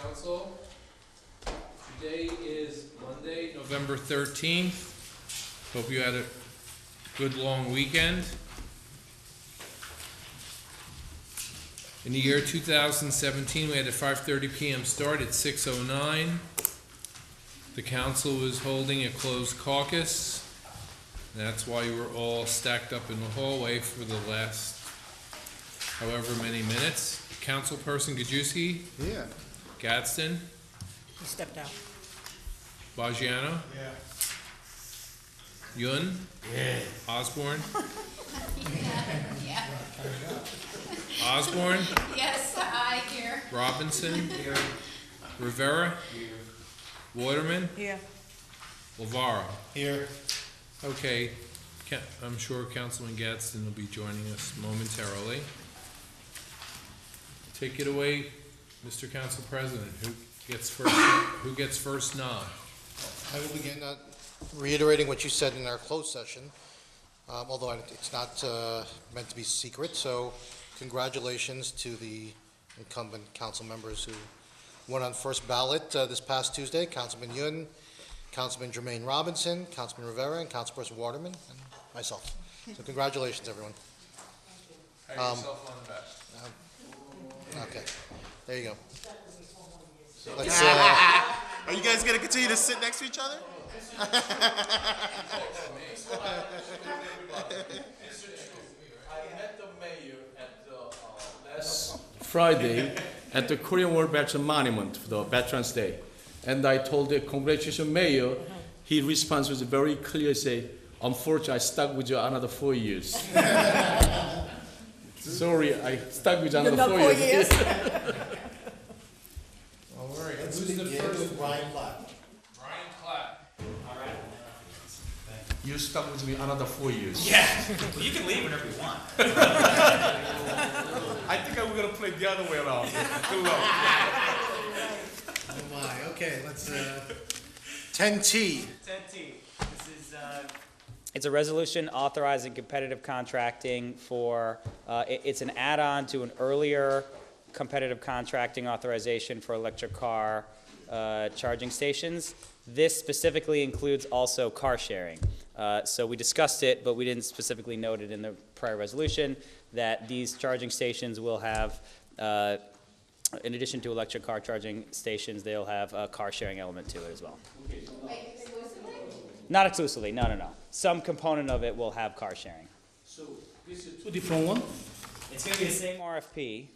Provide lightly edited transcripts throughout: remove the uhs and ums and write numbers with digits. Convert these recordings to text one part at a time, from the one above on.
Council. Today is Monday, November 13th. Hope you had a good long weekend. In the year 2017, we had a 5:30 p.m. start at 6:09. The council was holding a closed caucus. That's why you were all stacked up in the hallway for the last however many minutes. Councilperson Gajewski? Yeah. Gadsden? He stepped out. Bagiano? Yeah. Yun? Yeah. Osborne? Yeah. Osborne? Yes, I hear. Robinson? Rivera? Waterman? Here. Lavaro? Here. Okay, I'm sure Councilman Gadsden will be joining us momentarily. Take it away, Mr. Council President. Who gets first nod? I will begin reiterating what you said in our closed session, although it's not meant to be secret. So congratulations to the incumbent council members who went on first ballot this past Tuesday, Councilman Yun, Councilman Jermaine Robinson, Councilman Rivera, and Councilperson Waterman, and myself. So congratulations, everyone. Pat yourself on the back. Okay, there you go. Let's, Are you guys gonna continue to sit next to each other? I met the mayor at last Friday at the Korean War Veteran Monument for the Veterans Day. And I told the congratulations mayor, his response was very clear, say, unfortunately I stuck with you another 4 years. Sorry, I stuck with you another 4 years. All right, who's the first? Brian Platt. Brian Platt. All right. You stuck with me another 4 years. Yeah, well, you can leave whenever you want. I think I'm gonna play the other way around. Too low. Oh my, okay, let's, 10T. 10T. This is, it's a resolution authorizing competitive contracting for, it's an add-on to an earlier competitive contracting authorization for electric car charging stations. This specifically includes also car sharing. So we discussed it, but we didn't specifically note it in the prior resolution that these charging stations will have, in addition to electric car charging stations, they'll have a car sharing element to it as well. Exclusively? Not exclusively, no. Some component of it will have car sharing. So this is two different ones? It's going to be the same RFP,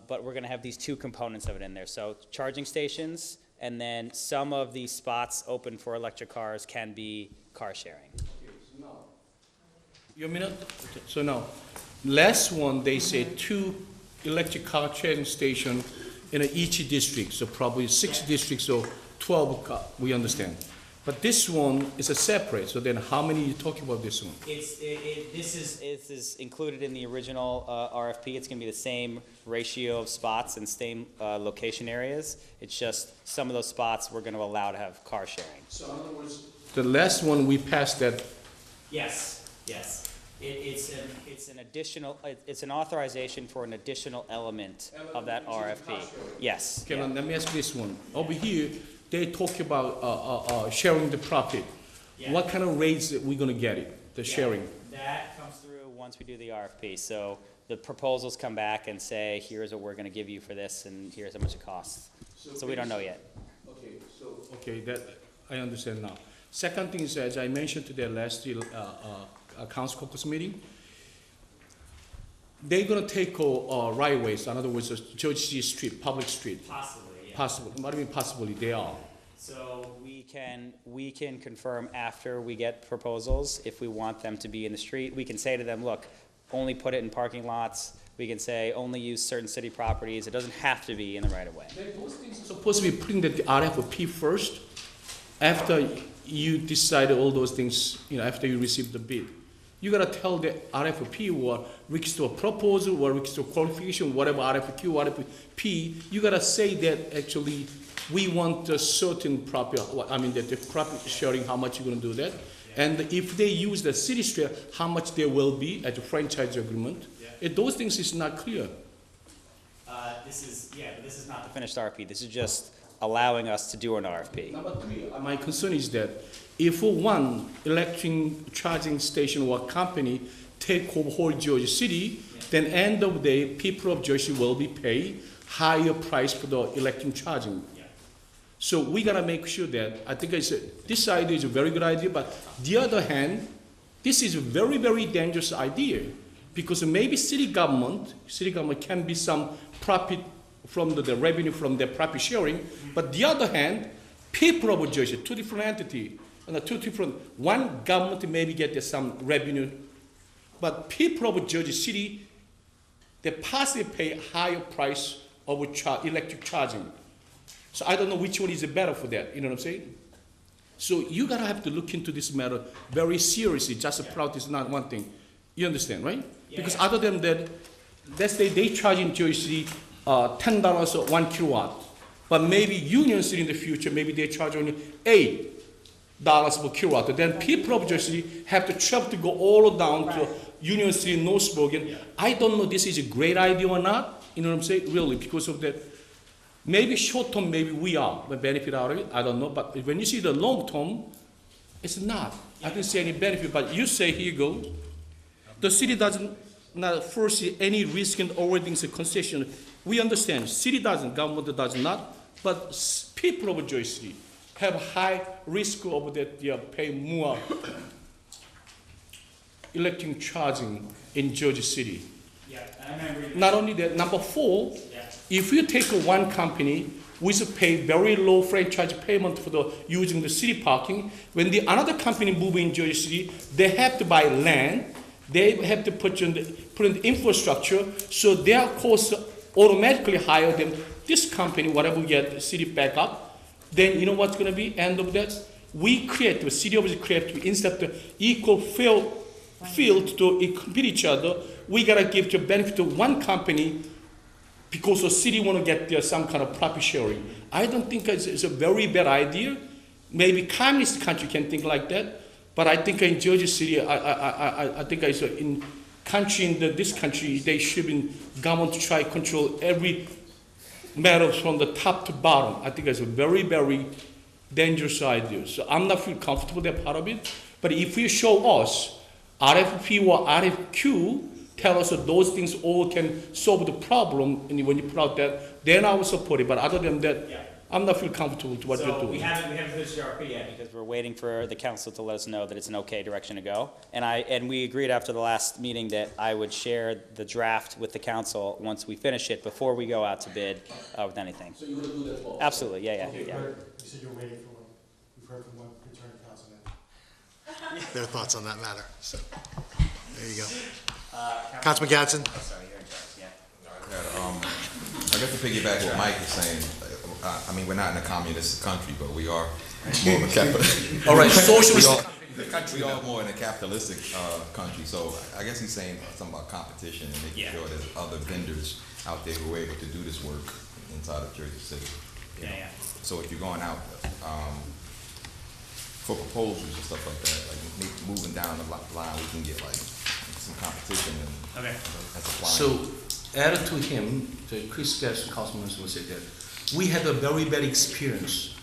but we're going to have these two components of it in there. So charging stations, and then some of the spots open for electric cars can be car sharing. You mean it? So now, last one, they say 2 electric car charging station in each district, so probably 6 districts or 12 car, we understand. But this one is a separate, so then how many are you talking about this one? This is included in the original RFP. It's going to be the same ratio of spots and same location areas. It's just some of those spots we're going to allow to have car sharing. So in other words, the last one we passed that. Yes. It's an additional, it's an authorization for an additional element of that RFP. Yes. Okay, now let me ask this one. Over here, they talk about sharing the profit. Yeah. What kind of rates are we gonna get it, the sharing? That comes through once we do the RFP. So the proposals come back and say, here's what we're gonna give you for this, and here's how much it costs. So we don't know yet. Okay, that, I understand now. Second thing is, as I mentioned to the last council caucus meeting, they're gonna take right ways, in other words, George C. Street, public street. Possibly, yeah. Possible, what do you mean possibly, they are? So we can confirm after we get proposals, if we want them to be in the street. We can say to them, look, only put it in parking lots. We can say only use certain city properties. It doesn't have to be in the right of way. Those things are supposed to be putting the RFP first, after you decide all those things, after you receive the bid. You gotta tell the RFP what requires to a proposal, what requires to a qualification, whatever RFQ, RFP, you gotta say that actually we want a certain profit, the profit sharing, how much you're gonna do that. And if they use the city street, how much there will be as a franchise agreement. Those things is not clear. but this is not the finished RFP. This is just allowing us to do an RFP. Number three, my concern is that if one electric charging station or company take over whole Jersey City, then end of the day, people of Jersey will be paid higher price for the electric charging. So we gotta make sure that, I think this idea is a very good idea, but the other hand, this is a very, very dangerous idea, because maybe city government can be some profit from the revenue from their profit sharing, but the other hand, people of Jersey, two different entities, one government maybe get some revenue, but people of Jersey City, they possibly pay higher price of electric charging. So I don't know which one is better for that, you know what I'm saying? So you gotta have to look into this matter very seriously. Just a product is not one thing. You understand, right? Because other than that, let's say they charge in Jersey City $10 or 1 kilowatt, but maybe Union City in the future, maybe they charge only $8 per kilowatt. Then people of Jersey City have to travel to go all down to Union City, Northbrook. And I don't know if this is a great idea or not. You know what I'm saying? Really, because of that. Maybe short term, maybe we are the benefit out of it. I don't know. But when you see the long term, it's not. I didn't see any benefit. But you say, here you go. The city doesn't not foresee any risk in awarding the concession. We understand. City doesn't, government does not. But people of Jersey City have high risk of that they pay more electric charging in Jersey City. Not only that, number 4, if you take one company with pay very low franchise payment for the using the city parking, when the another company move in Jersey City, they have to buy land, they have to put in the infrastructure, so their costs automatically higher than this company, whatever we get city back up. Then you know what's going to be end of that? We create, the city of create, instead of the equal field to compete each other, we gotta give the benefit to one company because the city want to get some kind of profit sharing. I don't think it's a very bad idea. Maybe communist country can think like that, but I think in Jersey City, I think it's in country this country, they should be government to try control every matter from the top to bottom. I think it's a very, very dangerous idea. So I'm not feel comfortable with that part of it. But if you show us RFP or RFQ, tell us that those things all can solve the problem, and when you put out that, then I will support it. But other than that, I'm not feel comfortable with what you're doing. We haven't finished the RFP yet because we're waiting for the council to let us know that it's an okay direction to go. And we agreed after the last meeting that I would share the draft with the council once we finish it before we go out to bid with anything. So you're going to do that for us? Absolutely, yeah. You said you're waiting for one. We've heard from one returning councilman. Their thoughts on that matter. So there you go. Councilman Gadsden. Oh, sorry, you're in charge, I guess to piggyback what Mike is saying, I mean, we're not in a communist country, but we are more of a capitalist. All right, socialist. We are more in a capitalistic country, so I guess he's saying something about competition and making sure there's other vendors out there who are able to do this work inside of Jersey City. You know? So if you're going out for proposals and stuff like that, like moving down the line, we can get like some competition and that's applying. So added to him, the Chris Gadsden, councilman, will say that we had a very bad experience.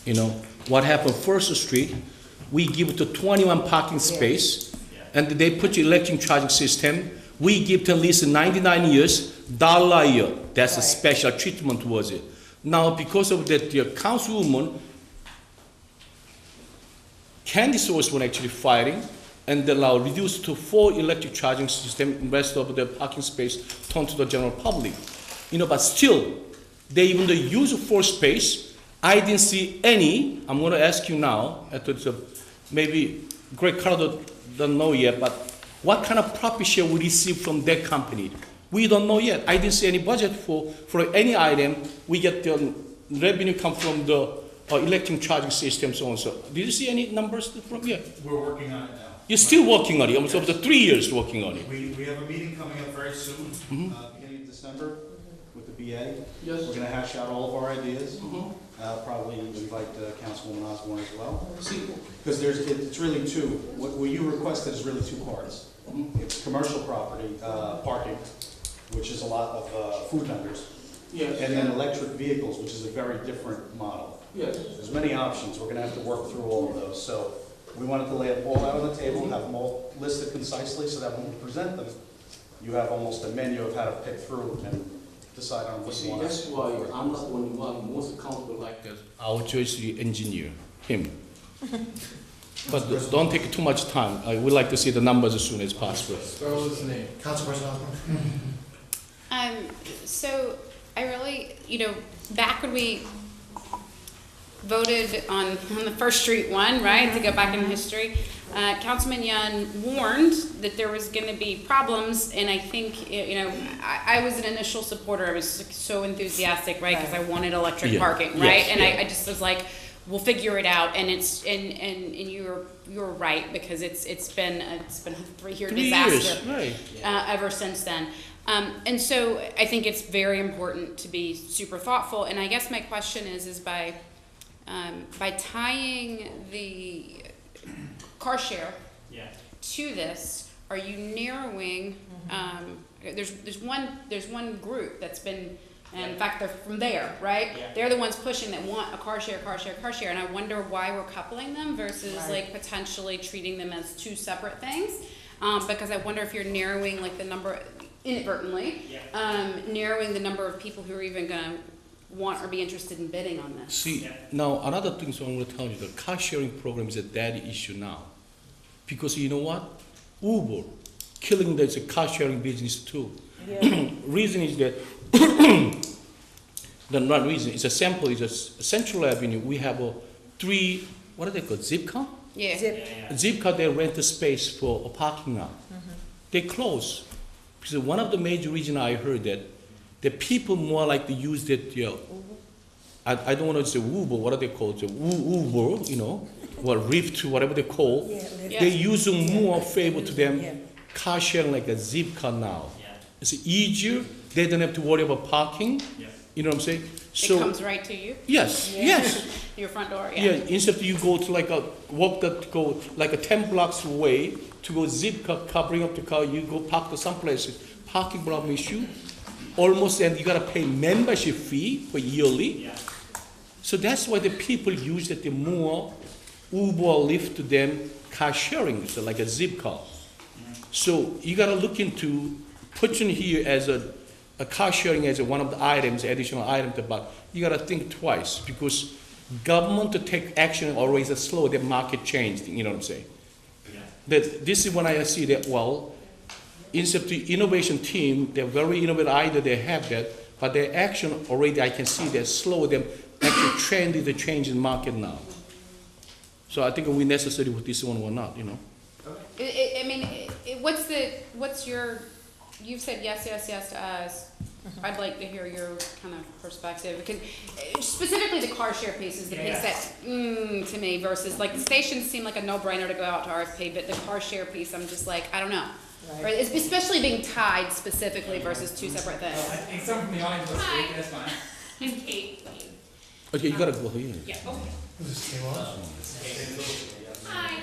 You know, what happened, First Street, we give it to 21 parking space, and they put your electric charging system. We give to at least 99 years, $1 a year. That's a special treatment was it. Now, because of that, the councilwoman, Candice was actually fighting, and they now reduced to 4 electric charging system, and rest of the parking space turned to the general public. You know, but still, they even though use 4 space, I didn't see any. I'm going to ask you now. Maybe Greg Carter don't know yet, but what kind of profit share we receive from that company? We don't know yet. I didn't see any budget for any item. We get the revenue come from the electric charging system, so on and so. Did you see any numbers from here? We're working on it now. You're still working on it. Almost over 3 years working on it. We have a meeting coming up very soon, beginning of December, with the BA. Yes. We're gonna hash out all of our ideas. Probably invite Councilwoman Osborne as well. Because it's really two. What you requested is really 2 parts. It's commercial property, parking, which is a lot of food vendors. Yeah. and then electric vehicles, which is a very different model. Yes. There's many options, we're gonna have to work through all of those, so we wanted to lay it all out on the table, have them all listed concisely, so that when we present them, you have almost a menu of how to pick through and decide on You what you see, want. that's why I'm not the only one most accountable like our Jersey engineer, him. But don't take too much time. I would like to see the numbers as soon as possible. Spell his name. Councilperson Osborne? So I really, back when we voted on the First Street one, right, to go back in history, Councilman Young warned that there was going to be problems, and I think, I was an initial supporter. I was so enthusiastic, right, because I wanted electric Yeah. parking, right, Yes, and yeah. I just was like, we'll figure it out, and it's and you're right, because it's been a 3-year 3 disaster years, right. ever since then. And so I think it's very important to be super thoughtful. And I guess my question is by tying the car share to this, are you narrowing? There's one group that's been, and in fact they're from there, right? Yeah. They're the ones pushing that want a car share, and I wonder why we're coupling them versus like potentially treating them as two separate things. Because I wonder if you're narrowing like the number inadvertently, narrowing the number of people who are even going to want or be interested in bidding on this. See, now another thing so I'm going to tell you, the car sharing program is a dead issue now. Because you know what? Uber, killing the car sharing business too. Reason is that, the not reason, it's a sample, it's a Central Avenue, we have a 3, what are they called, zip car? Yeah. Zip car, they rent a space for a parking lot. They close. Because one of the major reasons I heard that the people more like to use that, I don't want to say Uber, what are they called? The Uber, or Lyft, whatever they call. They're using more favor to them, car sharing like a zip car now. It's easier, they don't have to worry about parking. You know what I'm saying? It comes right to you, Yes. your front door, Instead of you go to like a go like a 10 blocks away to go zip car, bring up the car, you go park to some places, parking problem issue, almost, and you gotta pay membership fee for yearly. So that's why the people use that the more Uber or Lyft to them car sharing, so like a zip car. So you gotta look into putting here as a car sharing as one of the items, additional items, but you gotta think twice because government to take action always is slow, the market changed, you know what I'm saying? That this is when I see that, well, instead of the innovation team, they're very innovative, either they have that, but their action already I can see they're slow, them actually trend is the change in market now. So I think we necessary with this one or not, what's your, you've said yes to us. I'd like to hear your kind of perspective. Because specifically the car share piece is the piece that, to me, versus like the stations seem like a no-brainer to go out to RFP, but the car share piece, I'm just like, I don't know. Right? It's especially being tied specifically versus two separate things. I think someone from the audience will speak, that's fine. I'm Kate. Okay, you gotta go here. Yeah, okay. Hi.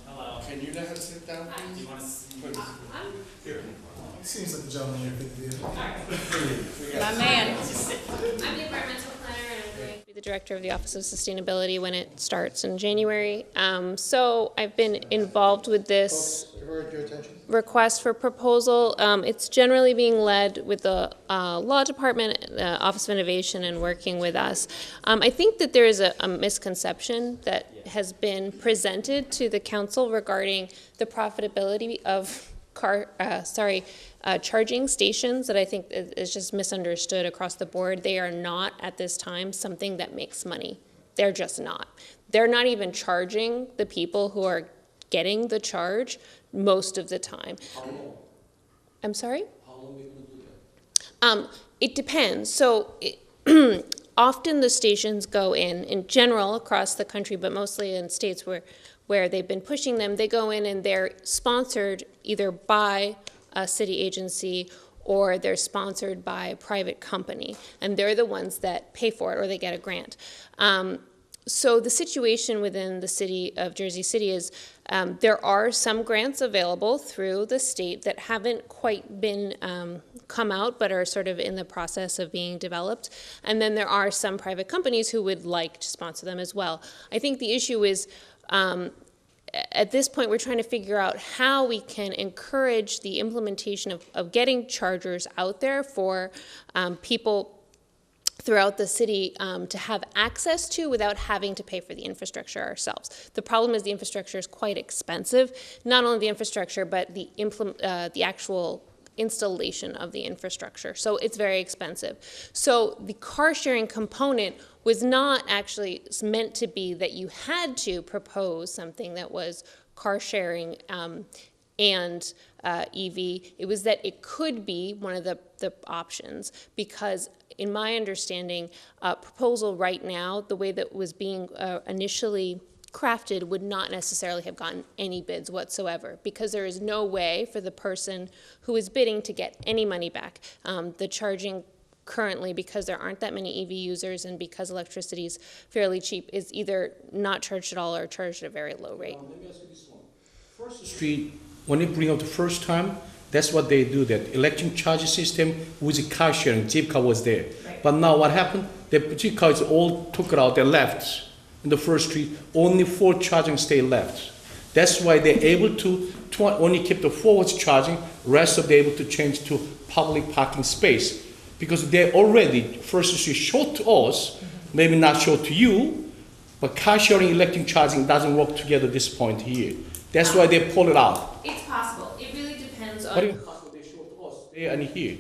Hello. Can you let her sit down, Hi. please? You want to? Here. Seems like the gentleman you're thinking of. My man. I'm the environmental planner and I'm going to be the director of the Office of Sustainability when it starts in January. So I've been involved with this Your attention. request for proposal. It's generally being led with the Law Department, the Office of Innovation, and working with us. I think that there is a misconception that has been presented to the council regarding the profitability of charging stations that I think is just misunderstood across the board. They are not at this time something that makes money. They're just not. They're not even charging the people who are getting the charge most of the time. How long? I'm sorry? How long are we gonna do that? It depends. So often the stations go in general across the country, but mostly in states where they've been pushing them, they go in and they're sponsored either by a city agency or they're sponsored by a private company, and they're the ones that pay for it or they get a grant. So the situation within the city of Jersey City is There are some grants available through the state that haven't quite been come out, but are sort of in the process of being developed. And then there are some private companies who would like to sponsor them as well. I think the issue is, at this point, we're trying to figure out how we can encourage the implementation of getting chargers out there for people throughout the city to have access to without having to pay for the infrastructure ourselves. The problem is the infrastructure is quite expensive. Not only the infrastructure, but the actual installation of the infrastructure. So it's very expensive. So the car sharing component was not actually meant to be that you had to propose something that was car sharing and EV. It was that it could be one of the options, because in my understanding, proposal right now, the way that was being initially crafted, would not necessarily have gotten any bids whatsoever, because there is no way for the person who is bidding to get any money back. The charging currently, because there aren't that many EV users and because electricity is fairly cheap, is either not charged at all or charged at a very low rate. Let me ask you this one. First Street, when you bring up the first time, that's what they do, that electric charging system with car sharing, Jeep car was there. Right. But now what happened? The Jeep cars all took it out, they left. In the first street, only 4 charging stay left. That's why they're able to only keep the forward charging, rest of them able to change to public parking space. Because they already, First Street showed to us, maybe not showed to you, but car sharing electric charging doesn't work together at this point here. That's why they pull it out. It's possible. It really depends on. What do you possible they showed to us there and here?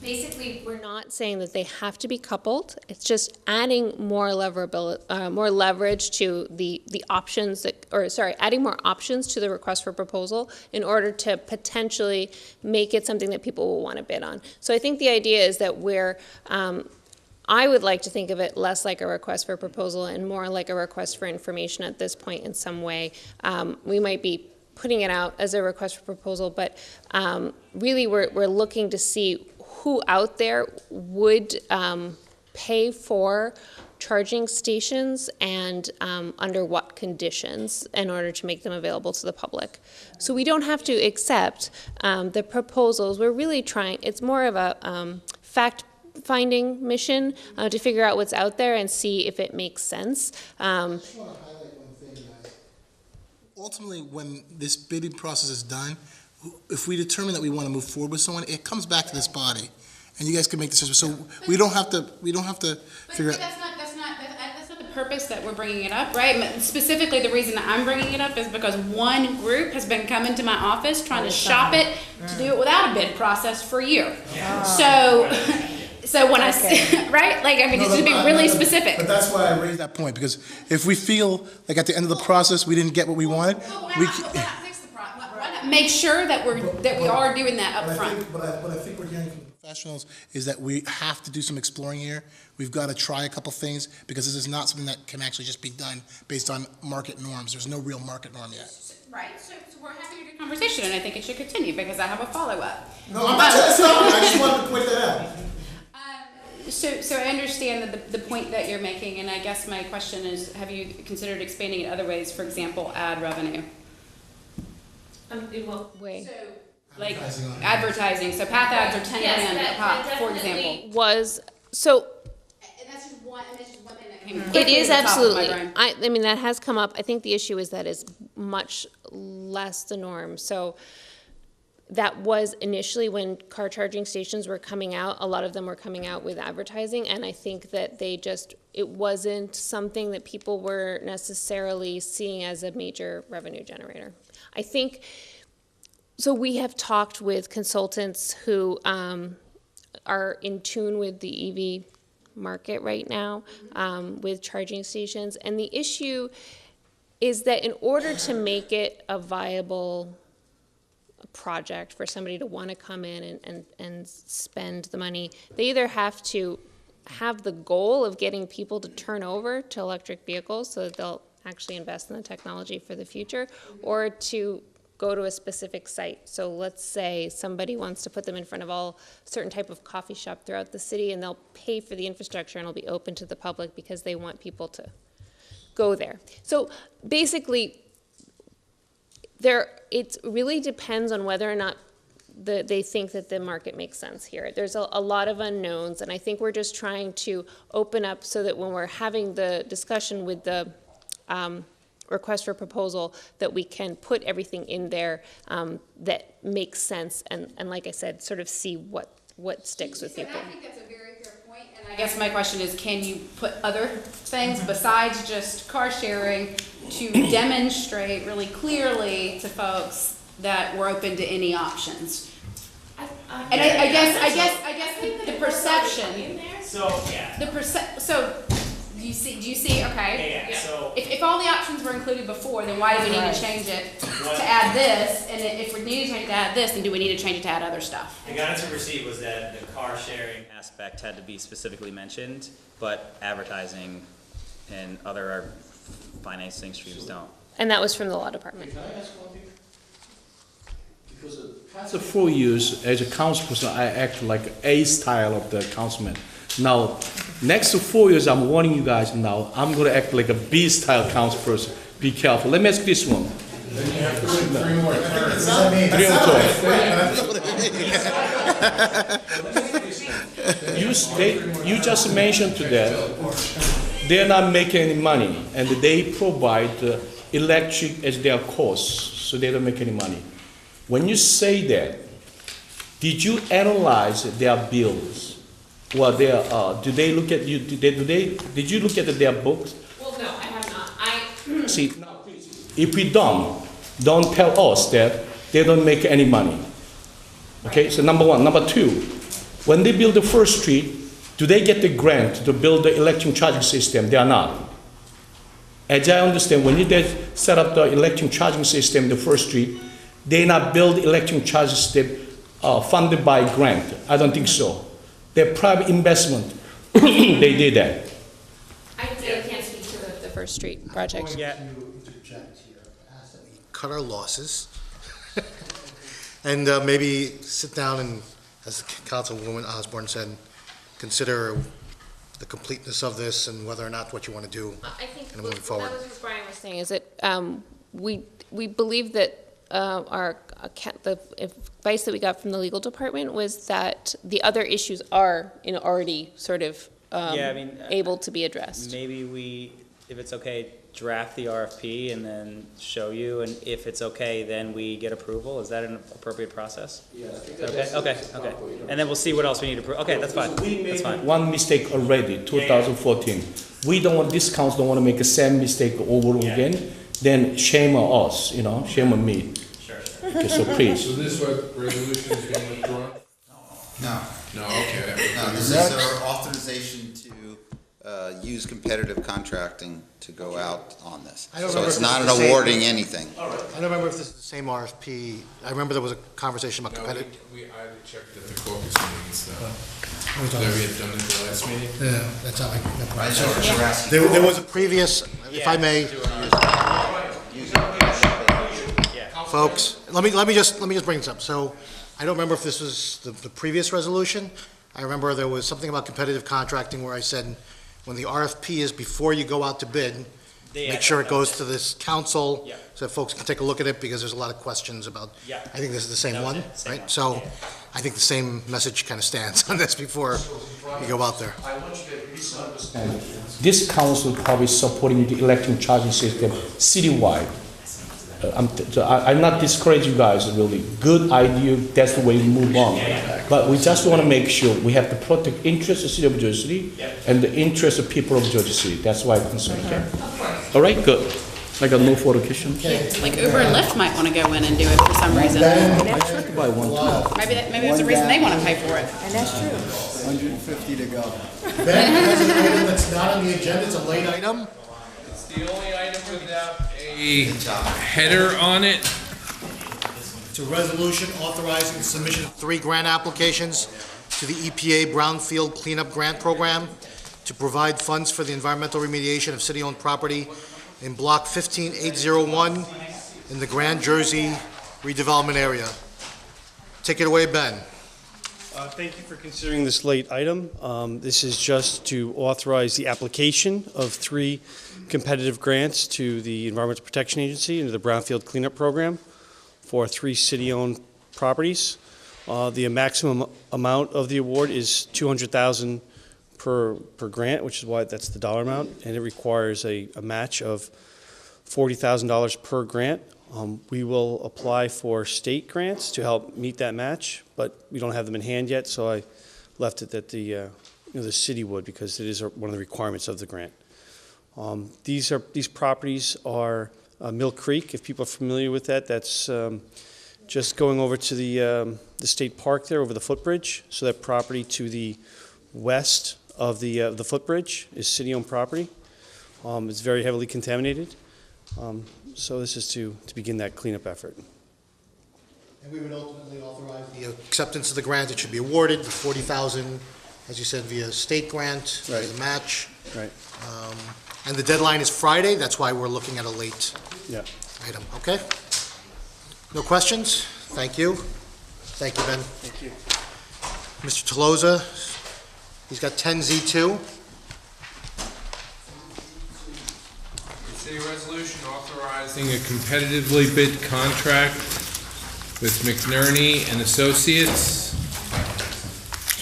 Basically, we're not saying that they have to be coupled. It's just adding more more leverage to the options adding more options to the request for proposal in order to potentially make it something that people will want to bid on. So I think the idea is that I would like to think of it less like a request for proposal and more like a request for information at this point in some way. We might be putting it out as a request for proposal, but really we're looking to see who out there would pay for charging stations and under what conditions in order to make them available to the public. So we don't have to accept the proposals. We're really trying, it's more of a fact-finding mission to figure out what's out there and see if it makes sense. I just want to highlight one thing, guys. Ultimately, when this bidding process is done, if we determine that we want to move forward with someone, it comes back to this body, and you guys can make decisions. So we don't have to figure out. That's not the purpose that we're bringing it up, right? Specifically, the reason that I'm bringing it up is because one group has been coming to my office trying to shop it to do it without a bid process for a year. Yeah. So when I say, right, like, I mean, it's just being really specific. But that's why I raised that point, because if we feel like at the end of the process we didn't get what we wanted, why not fix the problem? Why not make sure that we are doing that up front? But I think we're hearing from the professionals is that we have to do some exploring here. We've got to try a couple things, because this is not something that can actually just be done based on market norms. There's no real market norm yet. Right. So we're having a good conversation, and I think it should continue because I have a follow-up. No, I'm not trying to stop. I just wanted to point that out. So I understand that the point that you're making, and I guess my question is, have you considered expanding it other ways, for example, ad revenue? In what way? So, like advertising. So path ads are 10 grand a pop, for example. And that's just one thing that came It is absolutely. I mean, that has come up. I think the issue is that it's much less the norm. So that was initially when car charging stations were coming out. A lot of them were coming out with advertising, and I think that it wasn't something that people were necessarily seeing as a major revenue generator. I think, so we have talked with consultants who are in tune with the EV market right now, with charging stations, and the issue is that in order to make it a viable project for somebody to want to come in and spend the money, they either have to have the goal of getting people to turn over to electric vehicles so that they'll actually invest in the technology for the future, or to go to a specific site. So let's say somebody wants to put them in front of all certain type of coffee shop throughout the city, and they'll pay for the infrastructure and it'll be open to the public because they want people to go there. So basically, it really depends on whether or not they think that the market makes sense here. There's a lot of unknowns, and I think we're just trying to open up so that when we're having the discussion with the request for proposal, that we can put everything in there that makes sense, and like I said, sort of see what sticks with people. I think that's a very fair point, and I guess my question is, can you put other things besides just car sharing to demonstrate really clearly to folks that we're open to any options? And I guess the perception. So, yeah. So, do you see, okay. Yeah. So If all the options were included before, then why do we need to change it to add this? And if we need to change it to add this, then do we need to change it to add other stuff? the guidance we received was that the car sharing aspect had to be specifically mentioned, but advertising and other financing streams don't. And that was from the law department. Can I ask one thing? Because the past 4 years, as a councilperson, I act like A style of the councilman. Now, next 4 years, I'm warning you guys now, I'm going to act like a B style councilperson. Be careful. Let me ask this one. Then you have to wait 3 more turns. You just mentioned to them, they're not making any money, and they provide electric as their cost, so they don't make any money. When you say that, did you analyze their bills? Well, do they look at you? Did you look at their books? Well, no, I have not. See, if we don't tell us that they don't make any money. Okay, so number one. Number two, when they build the first street, do they get the grant to build the electric charging system? They are not. As I understand, when you set up the electric charging system in the first street, they not build electric charging system funded by grant. I don't think so. They're private investment. They did that. I can't speak to the First Street project. Yeah. Interject here, ask that we cut our losses and maybe sit down and, as Councilwoman Osborne said, consider the completeness of this and whether or not what you want to do. I think And moving forward. that was what Brian was saying, is that we believe that the advice that we got from the legal department was that the other issues are already sort of able to be addressed. Maybe we, if it's okay, draft the RFP and then show you, and if it's okay, then we get approval. Is that an appropriate process? Yeah. Okay. And then we'll see what else we need to approve. Okay, that's fine. We made That's fine. one mistake already, 2014. We don't want, this council don't want to make the same mistake over again. Then shame on us, shame on me. Sure. Okay, so please. So this resolution is being withdrawn? No, No, okay. no, this is our authorization to use competitive contracting to go out on this. I don't So remember it's if not it's the same- awarding anything. I don't remember if this is the same RFP. I remember there was a conversation about No, competitive. I checked at the caucus meeting stuff. That we had done at the last meeting. Yeah, that's how I. Right, so we're asking There was a previous, if I may, folks, let me just bring this up. So I don't remember if this was the previous resolution. I remember there was something about competitive contracting where I said, when the RFP is before you go out to bid, make sure it goes to this council, Yeah. so that folks can take a look at it, because there's a lot of questions about, Yeah. I think this is the same That was one, it, same right? one, So yeah. I think the same message kind of stands on this before you go out there. I want you to misunderstand. This council probably supporting the electric charging system citywide. I'm not discouraging you guys, really. Good idea, that's the way we move on. But we just want to make sure we have to protect interests of the city of Jersey City and the interests of people of Jersey City. That's why I'm concerned, okay? All right, good. I got no further questions. Like Uber and Lyft might want to go in and do it for some reason. I tried to buy one too. Maybe there's a reason they want to pay for it. And that's true. 150 to go. Ben has an item that's not on the agenda, it's a late item. It's the only item without a header on it. It's a resolution authorizing the submission of 3 grant applications to the EPA Brownfield Cleanup Grant Program to provide funds for the environmental remediation of city-owned property in Block 15801 in the Grand Jersey redevelopment area. Take it away, Ben. Thank you for considering this late item. This is just to authorize the application of 3 competitive grants to the Environmental Protection Agency into the Brownfield Cleanup Program. for 3 city-owned properties. The maximum amount of the award is $200,000 per grant, which is why that's the dollar amount, and it requires a match of $40,000 per grant. We will apply for state grants to help meet that match, but we don't have them in hand yet, so I left it that the city would, because it is one of the requirements of the grant. These properties are Mill Creek. If people are familiar with that, that's just going over to the state park there over the footbridge. So that property to the west of the footbridge is city-owned property. It's very heavily contaminated. So this is to begin that cleanup effort. And we would ultimately authorize the acceptance of the grant. It should be awarded, the $40,000, as you said, via state grant, Right. as a match. Right. And the deadline is Friday, that's why we're looking at a late Yeah. item, okay? No questions? Thank you. Thank you, Ben. Thank you. Mr. Tolosa, he's got 10Z2. It's a resolution authorizing a competitively bid contract with McNerney and Associates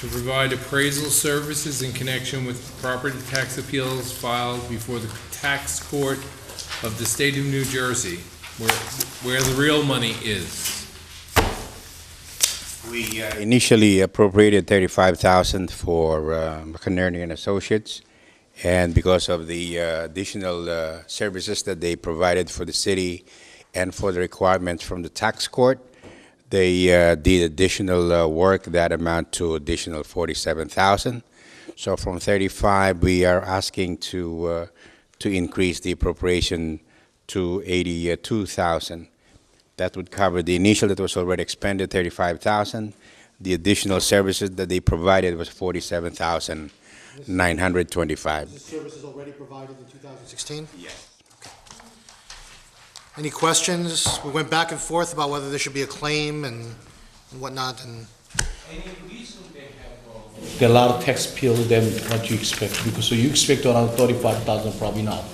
to provide appraisal services in connection with property tax appeals filed before the tax court of the state of New Jersey, where the real money is. We initially appropriated $35,000 for McNerney and Associates, and because of the additional services that they provided for the city and for the requirements from the tax court, they did additional work that amount to additional $47,000. So from 35, we are asking to increase the appropriation to $82,000. That would cover the initial that was already expended, $35,000. The additional services that they provided was $47,925. This service is already provided in 2016? Yes. Any questions? We went back and forth about whether there should be a claim and whatnot, and Any reason they have There are a lot of tax bill than what you expect, because so you expect around 35,000 probably now.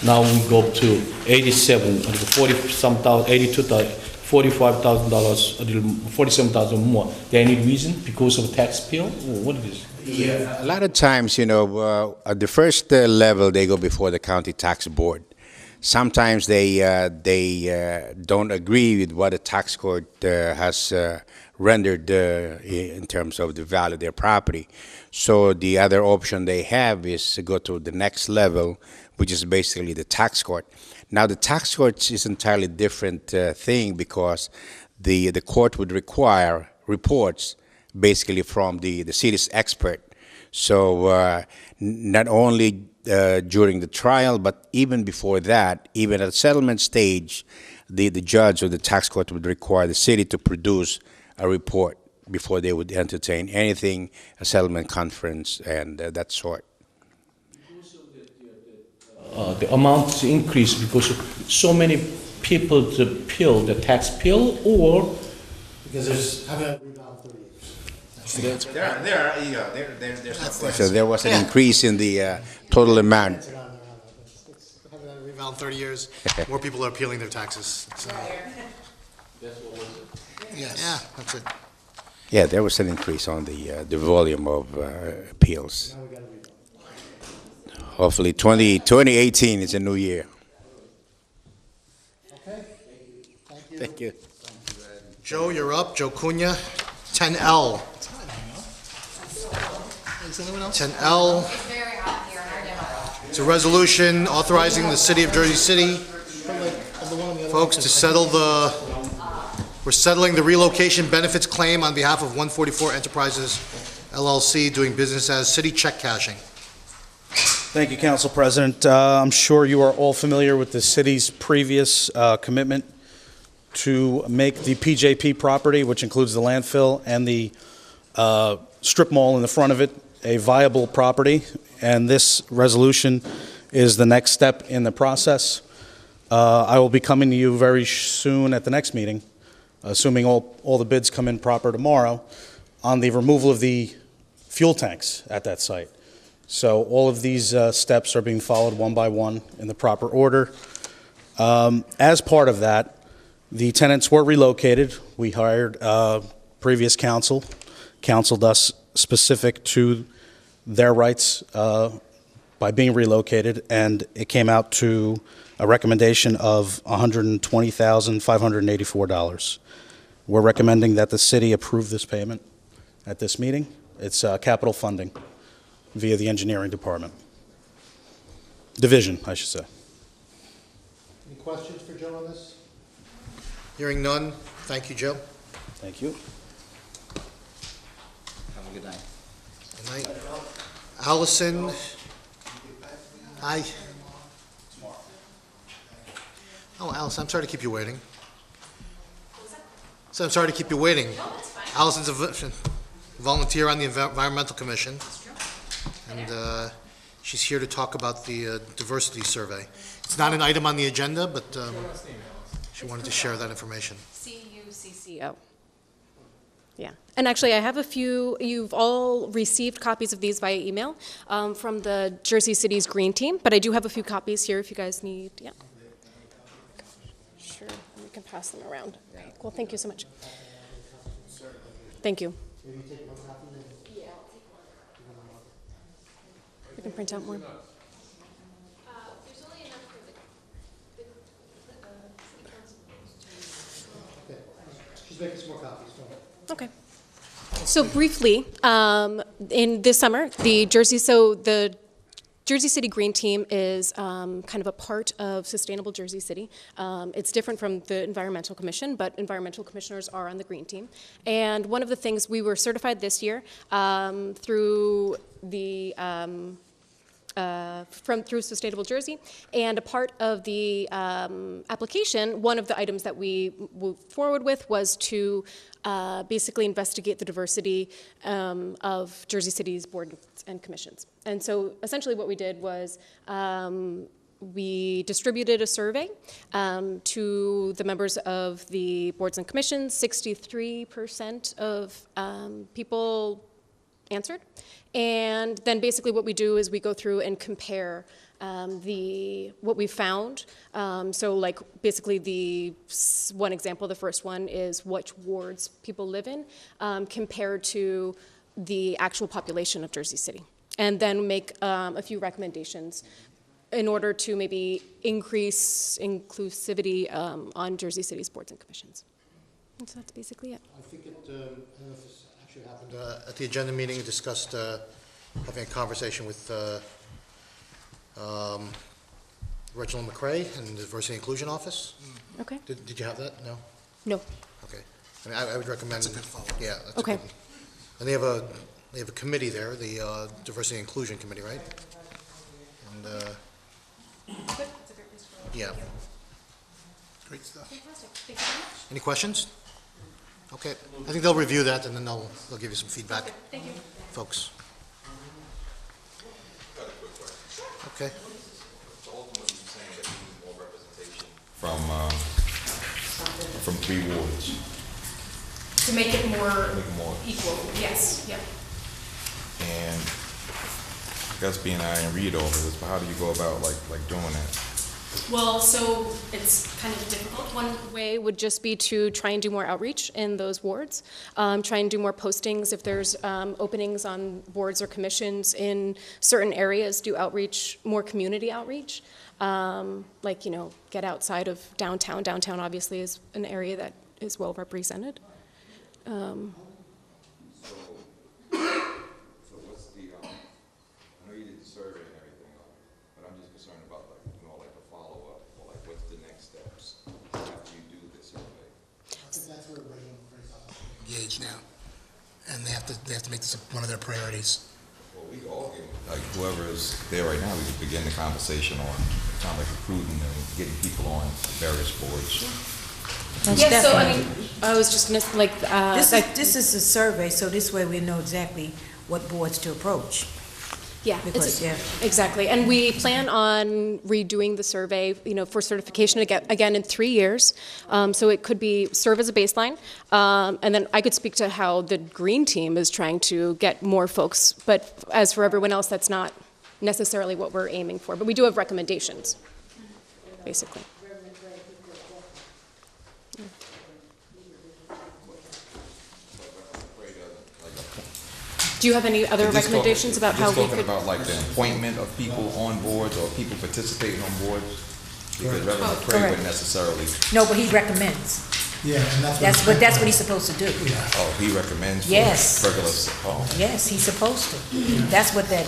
Now we go up to 87, 40-some thousand, 82,000, $45,000, a little, 47,000 more. There any reason because of tax bill, or what is it? Yeah, a lot of times, at the first level, they go before the county tax board. Sometimes they don't agree with what the tax court has rendered in terms of the value of their property. So the other option they have is to go to the next level, which is basically the tax court. Now, the tax court is entirely different thing, because the court would require reports basically from the city's expert. So not only during the trial, but even before that, even at the settlement stage, the judge or the tax court would require the city to produce a report before they would entertain anything, a conference, and that sort. The amount increased because of so many people to bill the tax bill, or because there's, haven't had a rebound in 30 years. There's no question. There was an increase in the total amount. Haven't had a rebound in 30 years. More people are appealing their taxes. So. Yes. Yeah, that's it. Yeah, there was an increase on the volume of appeals. Hopefully 2018 is a new year. Okay. Thank you. Thank you. Joe, you're up. Joe Cunha, 10L. 10L. It's a resolution authorizing the city of Jersey City, folks, to settle we're settling the relocation benefits claim on behalf of 144 Enterprises LLC, doing business as City Check Cashing. Thank you, Council President. I'm sure you are all familiar with the city's previous commitment to make the PJP property, which includes the landfill and the strip mall in the front of it, a viable property. And this resolution is the next step in the process. I will be coming to you very soon at the next meeting, assuming all the bids come in proper tomorrow, on the removal of the fuel tanks at that site. So all of these steps are being followed one by one in the proper order. As part of that, The tenants were relocated. We hired previous counsel, counseled us specific to their rights by being relocated, and it came out to a recommendation of $120,584. We're recommending that the city approve this payment at this meeting. It's capital funding via the engineering department. Division, I should say. Any questions for Joe on this? Hearing none, thank you, Joe. Thank you. Have a good night. Good night. Allison? Hi. Oh, Allison, I'm sorry to keep you waiting. So I'm sorry to keep you waiting. Allison's a volunteer on the Environmental Commission. And she's here to talk about the diversity survey. It's not an item on the agenda, but she wanted to share that information. CUCCO. Yeah, and actually I have a few, you've all received copies of these via email from the Jersey City's Green Team, but I do have a few copies here if you guys need, yeah. Sure, we can pass them around. Okay, cool, thank you so much. Thank you. You can print out more. She's making some more copies. Okay. So briefly, in this summer, the Jersey City Green Team is kind of a part of Sustainable Jersey City. It's different from the Environmental Commission, but environmental commissioners are on the Green Team. And one of the things, we were certified this year through the through Sustainable Jersey, and a part of the application, one of the items that we moved forward with was to basically investigate the diversity of Jersey City's boards and commissions. And so essentially what we did was we distributed a survey to the members of the boards and commissions. 63% of people answered. And then basically what we do is we go through and compare what we found. So like basically one example, the first one is which wards people live in compared to the actual population of Jersey City. And then make a few recommendations in order to maybe increase inclusivity on Jersey City's boards and commissions. And so that's basically it. I think I don't know if this actually happened at the agenda meeting. We discussed having a conversation with Reginald McRae and the Diversity and Inclusion Office. Okay. Did you have that? No? No. Okay. I mean, I would recommend. That's a good follow-up. Yeah. That's Okay. A good, and they have a committee there, the Diversity and Inclusion Committee, right? And yeah. Great stuff. Fantastic. Thank you very much. Any questions? Okay. I think they'll review that and then they'll give you some feedback. Thank you. Folks. Okay. So ultimately, you're saying that you need more representation from 3 wards. To make it more Make it more equal, yes, yep. And I guess being I didn't read all of this, but how do you go about like doing that? Well, so it's kind of difficult. One way would just be to try and do more outreach in those wards, try and do more postings if there's openings on boards or commissions in certain areas, do outreach, more community outreach, like, you know, get outside of downtown. Downtown obviously is an area that is well represented. So what's the, I know you did the survey and everything, but I'm just concerned about like the follow-up, or like what's the next steps after you do this survey? I think that's where Reginald McRae's engaged now, and they have to make this one of their priorities. Well, we all get, like whoever is there right now, we could begin the conversation on kind of like recruiting and getting people on various boards. Yeah, so I mean, I was just gonna, like, This is a survey, so this way we know exactly what boards to approach. yeah, Because, yeah. exactly. And we plan on redoing the survey, you know, for certification again in 3 years. So it could serve as a baseline. And then I could speak to how the Green Team is trying to get more folks. But as for everyone else, that's not necessarily what we're aiming for. But we do have recommendations, basically. Do you have any other Is this recommendations about how we talking could? about like the appointment of people on boards or people participating on boards? Because Reverend Oh, McCray correct. wouldn't necessarily, No, but he recommends. Yeah, and That's what he's supposed to do. oh, he recommends for Yes. regular, oh. Yes, he's supposed to. That's what that,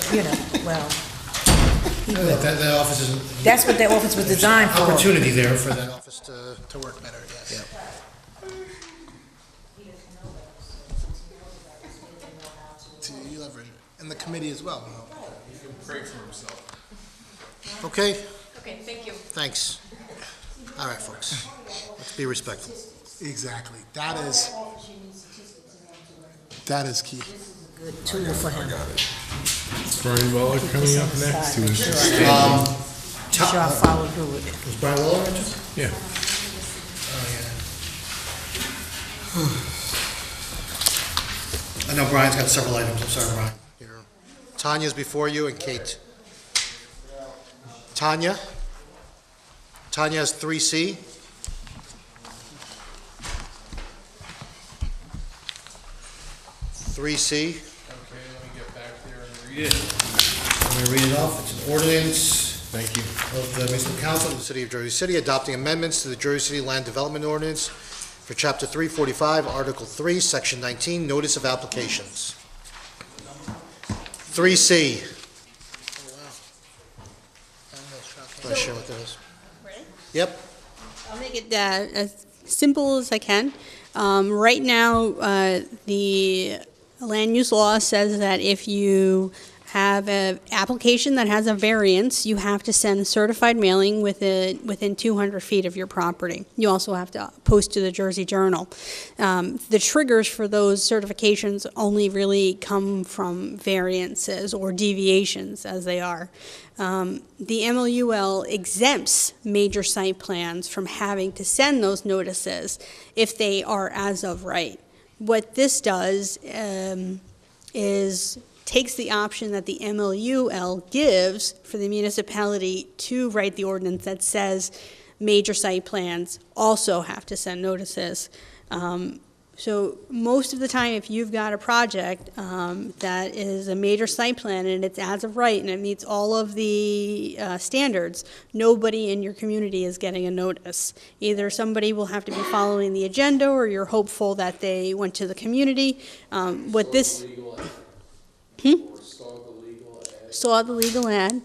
well, he will. That office is. That's what that office was designed for. Opportunity there for that office to work better, yes. You leverage it, and the committee as well. You can pray for himself. Okay, Okay, thank you. thanks. All right, folks, let's be respectful. Exactly. That is key. Good tool for him. Brian Waller coming up next. He was Sure, I followed through with it. Was Brian Waller interested? yeah. I know Brian's got several items, I'm sorry, Brian. Here. Tanya's before you and Kate. Tanya? Tanya has 3C. Okay, let me get back there and read it. Let me read it off. It's an ordinance Thank you. of the Municipal Council of the City of Jersey City adopting amendments to the Jersey City Land Development Ordinance for Chapter 345, Article 3, Section 19, Notice of Applications. 3C. Want to share what that is? Yep. I'll make it as simple as I can. Right now, the land use law says that if you have an application that has a variance, you have to send a certified mailing within 200 feet of your property. You also have to post to the Jersey Journal. The triggers for those certifications only really come from variances or deviations, as they are. The MLUL exempts major site plans from having to send those notices if they are as of right. What this does is takes the option that the MLUL gives for the municipality to write the ordinance that says major site plans also have to send notices. So most of the time, if you've got a project that is a major site plan and it's as of right and it meets all of the standards, nobody in your community is getting a notice. Either somebody will have to be following the agenda or you're hopeful that they went to the community. Saw the legal ad,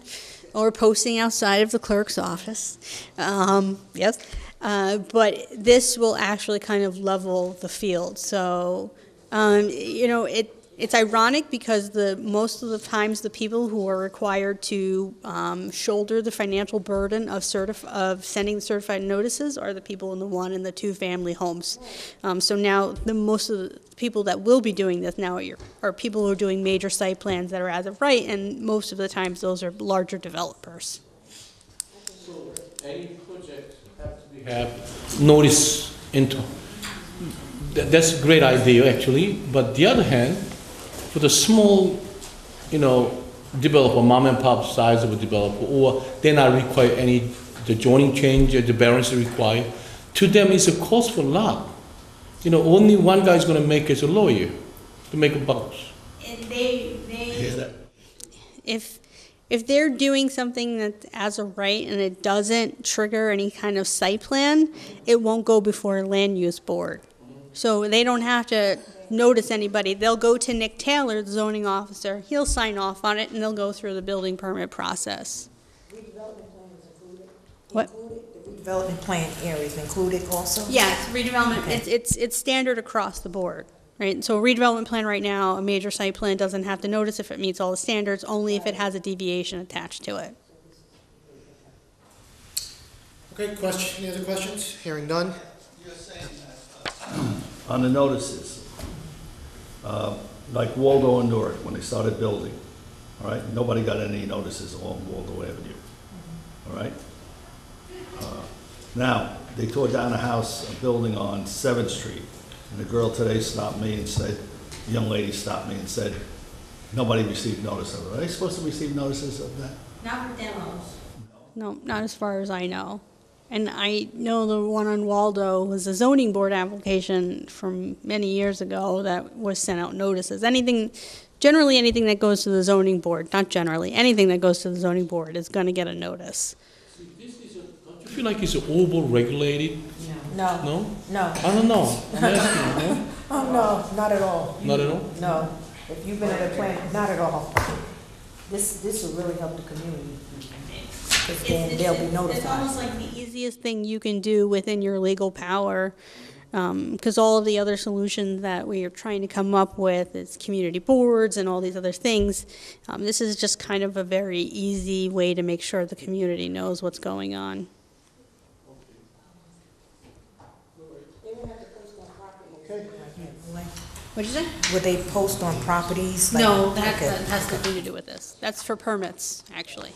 or posting outside of the clerk's office. Yes. But this will actually kind of level the field. So, it's ironic because most of the times the people who are required to shoulder the financial burden of sending certified notices are the people in the 1 and the 2 family homes. So now most of the people that will be doing this now are people who are doing major site plans that are as of right, and most of the times those are larger developers. So any project have notice into. That's a great idea, actually. But the other hand, for the small, developer, mom and pop size of a developer, or they not require the zoning change, the variance required, to them it's a cost for a lot. Only one guy is going to make as a lawyer to make a bucks. And if they're doing something that's as of right and it doesn't trigger any kind of site plan, it won't go before a land use board. So they don't have to notice anybody. They'll go to Nick Taylor, the zoning officer. He'll sign off on it and they'll go through the building permit process. What? The redevelopment plan area is included also? Yes, redevelopment, Okay. it's standard across the board, right? So a redevelopment plan right now, a major site plan doesn't have to notice if it meets all the standards, only if it has a deviation attached to it. Okay, any other questions? Hearing none? On the notices, like Waldo and Newark, when they started building, all right, nobody got any notices along Waldo Avenue, all right? Now, they tore down a building on 7th Street, and the girl today stopped me and said, the young lady stopped me and said, nobody received notice of it. Are they supposed to receive notices of that? Not for demos. No, not as far as I know. And I know the one on Waldo was a zoning board application from many years ago that was sent out notices. Anything generally anything that goes to the zoning board, not generally, anything that goes to the zoning board is going to get a notice. Don't you feel like it's over-regulated? No. No? No. I don't know. I'm asking, no? Oh, no, not at all. Not at all? No. If you've been at a plant, not at all. This will really help the community. Because then they'll be notified. It's almost like the easiest thing you can do within your legal power, because all of the other solutions that we are trying to come up with is community boards and all these other things. This is just kind of a very easy way to make sure the community knows what's going on. What'd you say? Would they post on properties? like- No, that Okay. has nothing to do with this. That's for permits, actually.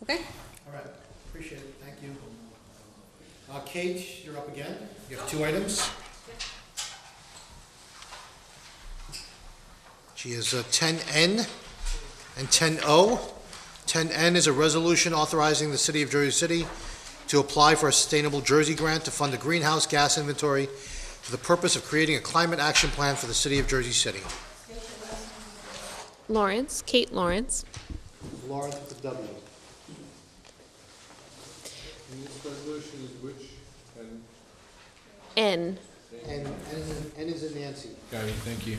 Okay? All right, appreciate it, thank you. Kate, you're up again. You have 2 items. She is 10N and 10O. 10N is a resolution authorizing the City of Jersey City to apply for a Sustainable Jersey Grant to fund a greenhouse gas inventory for the purpose of creating a climate action plan for the City of Jersey City. Lawrence, Kate Lawrence. Lawrence with the W. And this resolution is which? N. N is in Nancy. Got it, thank you.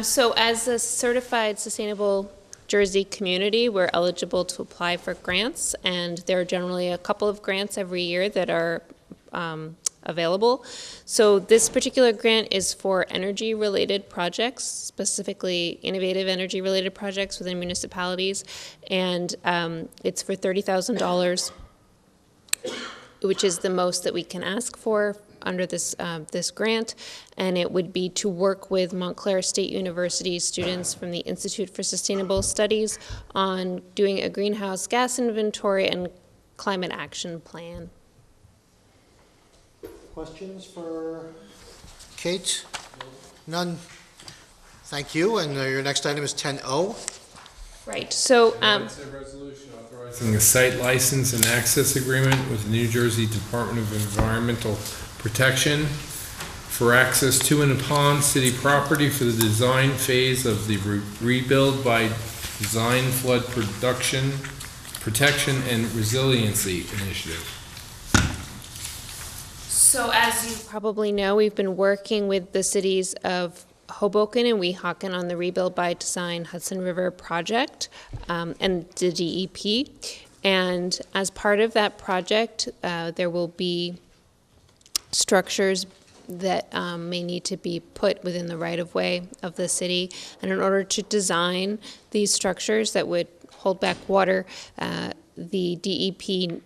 So as a certified sustainable Jersey community, we're eligible to apply for grants, and there are generally a couple of grants every year that are available. So this particular grant is for energy-related projects, specifically innovative energy-related projects within municipalities, and it's for $30,000, which is the most that we can ask for under this this grant, and it would be to work with Montclair State University students from the Institute for Sustainable Studies on doing a greenhouse gas inventory and climate action plan. Questions for Kate? None? Thank you, and your next item is 10O. Right, so It's a resolution authorizing a site license and access agreement with the New Jersey Department of Environmental Protection for access to and upon city property for the design phase of the rebuild by design flood protection and resiliency initiative. So as you probably know, we've been working with the cities of Hoboken and Weehawken on the Rebuild by Design Hudson River project and the DEP. And as part of that project, there will be structures that may need to be put within the right-of-way of the city. And in order to design these structures that would hold back water, the DEP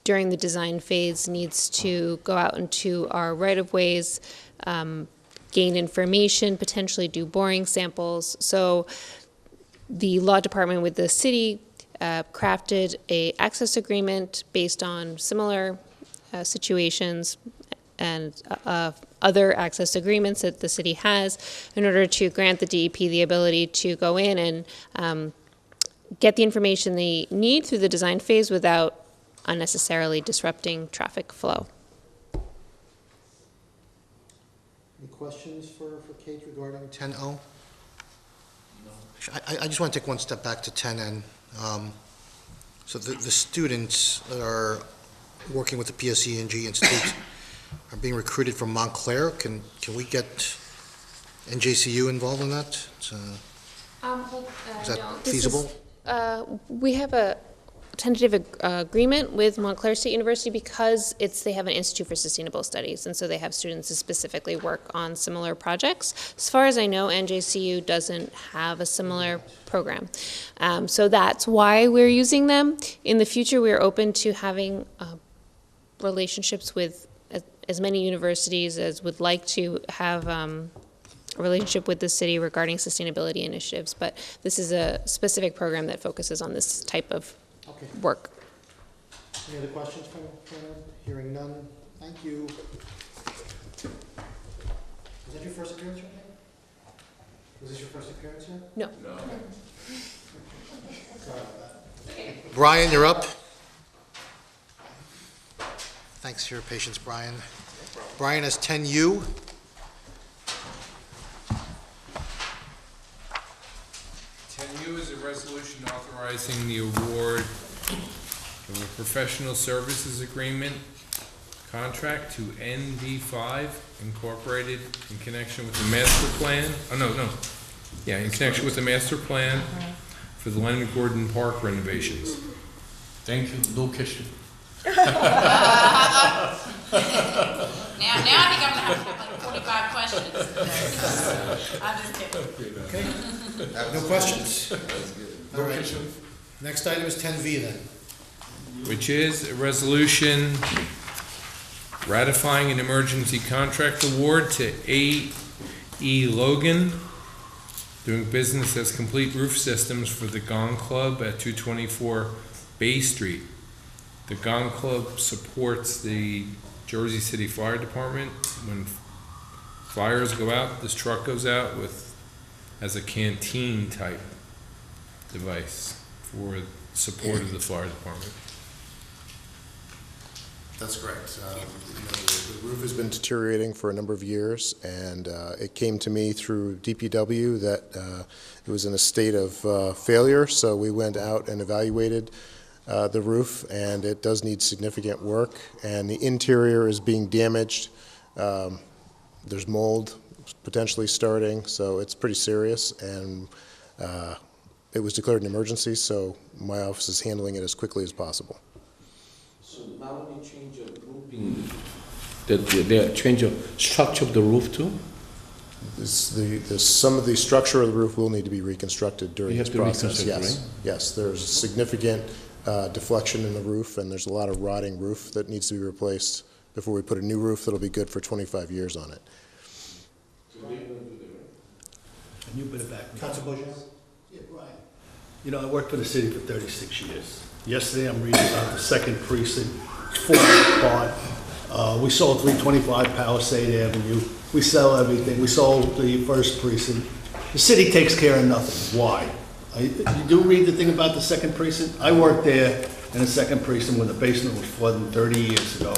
during the design phase needs to go out into our right-of-ways, gain information, potentially do boring samples. So the law department with the city crafted a access agreement based on similar situations and other access agreements that the city has in order to grant the DEP the ability to go in and get the information they need through the design phase without unnecessarily disrupting traffic flow. Any questions for Kate regarding 10O? No. I just want to take one step back to 10N. So the students that are working with the PSE&G Institute are being recruited from Montclair. Can we get NJCU involved in that? Is that no, feasible? We have a tentative agreement with Montclair State University because they have an Institute for Sustainable Studies, and so they have students who specifically work on similar projects. As far as I know, NJCU doesn't have a similar program. So that's why we're using them. In the future, we are open to having relationships with as many universities as would like to have a relationship with the city regarding sustainability initiatives, but this is a specific program that focuses on this type of work. Any other questions from hearing none? Thank you. Was that your first appearance right now? Was this your first appearance here? No. Sorry about that. Brian, you're up. Thanks for your patience, Brian. Brian has 10U. 10U is a resolution authorizing the award of a professional services agreement contract to NV5 Incorporated in connection with the master plan. Oh, no. Yeah, in connection with the master plan for the Leonard Gordon Park renovations. Thank you, no question. Now I think I'm gonna have like 45 questions. I'm just kidding. Okay. No questions? All right. Next item is 10V then. Which is a resolution ratifying an emergency contract award to A.E. Logan, doing business as Complete Roof Systems for the Gong Club at 224 Bay Street. The Gong Club supports the Jersey City Fire Department. When fires go out, this truck goes out as a canteen type device for support of the fire department. That's correct. The roof has been deteriorating for a number of years, and it came to me through DPW that it was in a state of failure, so we went out and evaluated the roof, and it does need significant work, and the interior is being damaged. There's mold potentially starting, so it's pretty serious, and it was declared an emergency, so my office is handling it as quickly as possible. So not only change of roofing, they change the structure of the roof too? Some of the structure of the roof will need to be reconstructed during this process. Yes, right? yes. There's significant deflection in the roof, and there's a lot of rotting roof that needs to be replaced before we put a new roof that'll be good for 25 years on it. And you put it back. Council Bojan? Yeah, Brian. You know, I worked for the city for 36 years. Yesterday, I'm reading about the second precinct, falling apart. We sold 325 Palisade Avenue. We sell everything. We sold the first precinct. The city takes care of nothing. Why? You do read the thing about the second precinct? I worked there in the second precinct when the basement was flooding 30 years ago.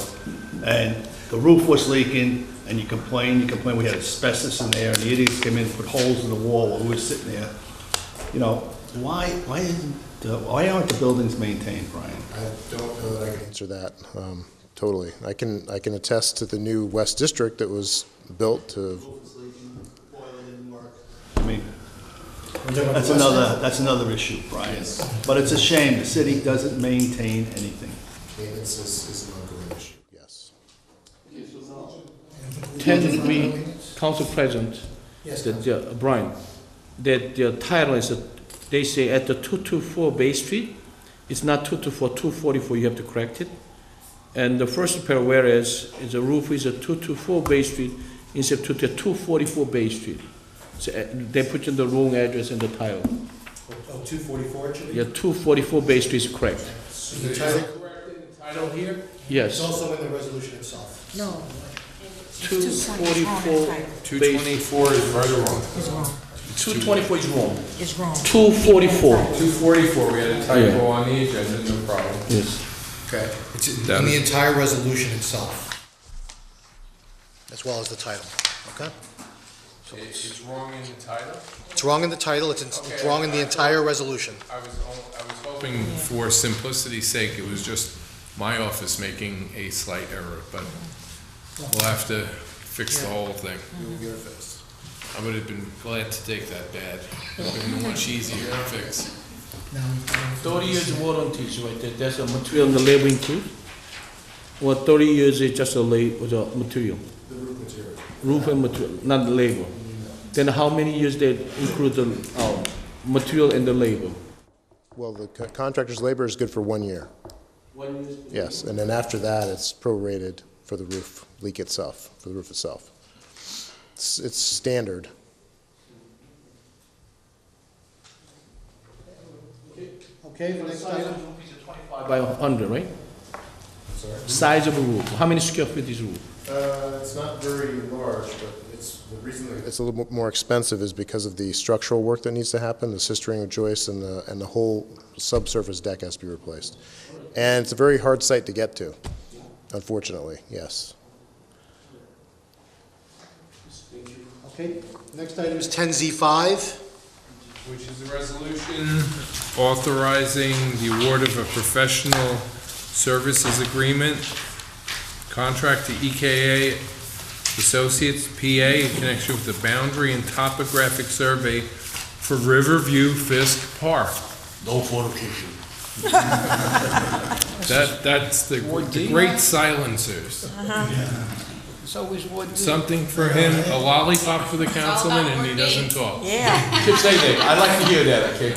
And the roof was leaking, and you complained. We had asbestos in there, and the idiots came in and put holes in the wall while we were sitting there. You know, why aren't the buildings maintained, Brian? I don't know that I can answer that totally. I can attest to the new West District that was built to. I mean, that's another issue, Brian. But it's a shame the city doesn't maintain anything. Maintenance is an ongoing issue. Yes. 10B, Council President, Brian, that the title is, they say at the 224 Bay Street, it's not 224, 244, you have to correct it. And the first pair, whereas the roof is at 224 Bay Street instead of 244 Bay Street. So they put in the wrong address in the title. Oh, 244 it should be? Yeah, 244 Bay Street is correct. Is the title correct in the title here? Yes. It's also in the resolution itself. No. 244. 224 is right or wrong? It's wrong. 224 is wrong. It's wrong. 244. 244, we had a typo on the agenda, no problem. Yes. Okay. It's in the entire resolution itself, as well as the title, okay? So It's wrong in the title? it's wrong in the title, it's wrong in the entire resolution. I was hoping for simplicity's sake, it was just my office making a slight error, but we'll have to fix the whole thing. You'll get it fixed. I would have been glad to take that bad. It would have been much easier to fix. 30 years warranty, right there. That's a material and the labor include? Or 30 years is just the material? The roof material. Roof and material, not the labor. Then how many years they include the material and the labor? Well, the contractor's labor is good for 1 year. 1 year? Yes, and then after that, it's prorated for the roof leak itself, for the roof itself. It's standard. Okay, the next item? By 100, right? Sorry? Size of a roof. How many square feet is roof? It's not very large, but the reason it's a little bit more expensive is because of the structural work that needs to happen, the sistering of joists and the whole subsurface deck has to be replaced. And it's a very hard site to get to, unfortunately, yes. Okay, next item is 10Z5. which is a resolution authorizing the award of a professional services agreement contract to EKA Associates, PA, in connection with the boundary and topographic survey for Riverview Fisk Park. No fornication. That's the great silencers. It's always Ward D. Something for him, a lollipop for the councilman, and he doesn't talk. Yeah. Keep saying that. I like to hear that, okay?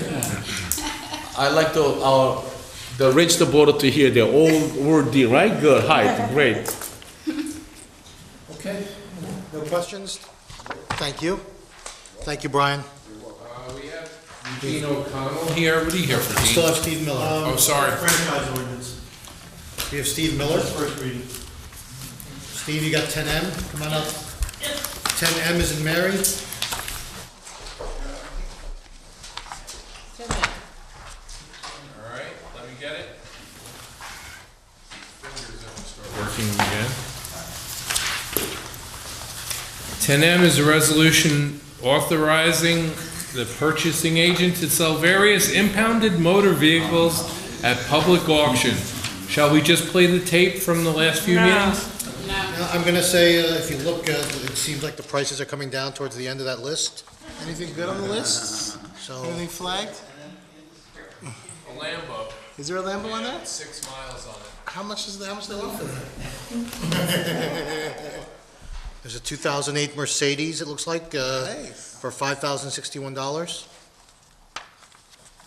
I like the registered voter to hear the old word D, right? Good, hi, great. Okay, no questions? Thank you. Thank you, Brian. We have Eugene O'Connell here. What are you here for, Dean? Still have Steve Miller. Oh, sorry. Franchise ordinance. We have Steve Miller. First reading. Steve, you got 10M, come on up. 10M is in Mary. All right, let me get it. Fingers don't start working again. 10M is a resolution authorizing the purchasing agent to sell various impounded motor vehicles at public auction. Shall we just play the tape from the last few meetings? Now, I'm gonna say, if you look, it seems like the prices are coming down towards the end of that list. Anything good on the list? So, Anything flagged? A Lambo. Is there a Lambo on that? 6 miles on it. How much they want for that? there's a 2008 Mercedes, it looks like, for $5,061.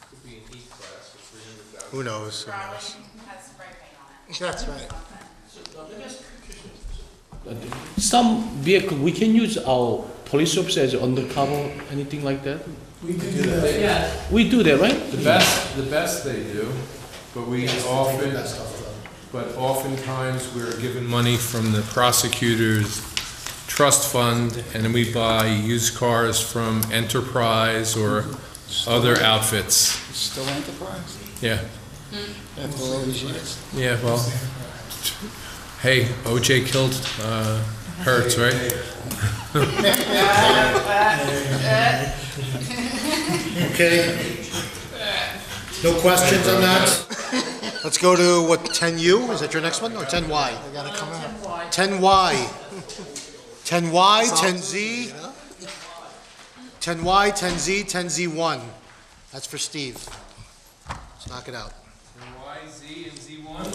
Could be an E-Class for $300,000. Who knows? Who knows? That's right. Some vehicle, we can use our police officers as undercover, anything like that? We can do that. Yeah. We do that, right? The best they do, but oftentimes we're given money from the prosecutor's trust fund, and then we buy used cars from Enterprise or other outfits. Still Enterprise? Yeah. After all these years? Yeah, well, hey, OJ killed Hertz, right? Okay. No questions on that? Let's go to, what, 10U? Is that your next one, or 10Y? They gotta come out. 10Y. 10Y, 10Z. 10Y, 10Z, 10Z1. That's for Steve. Let's knock it out. Y, Z, and Z1?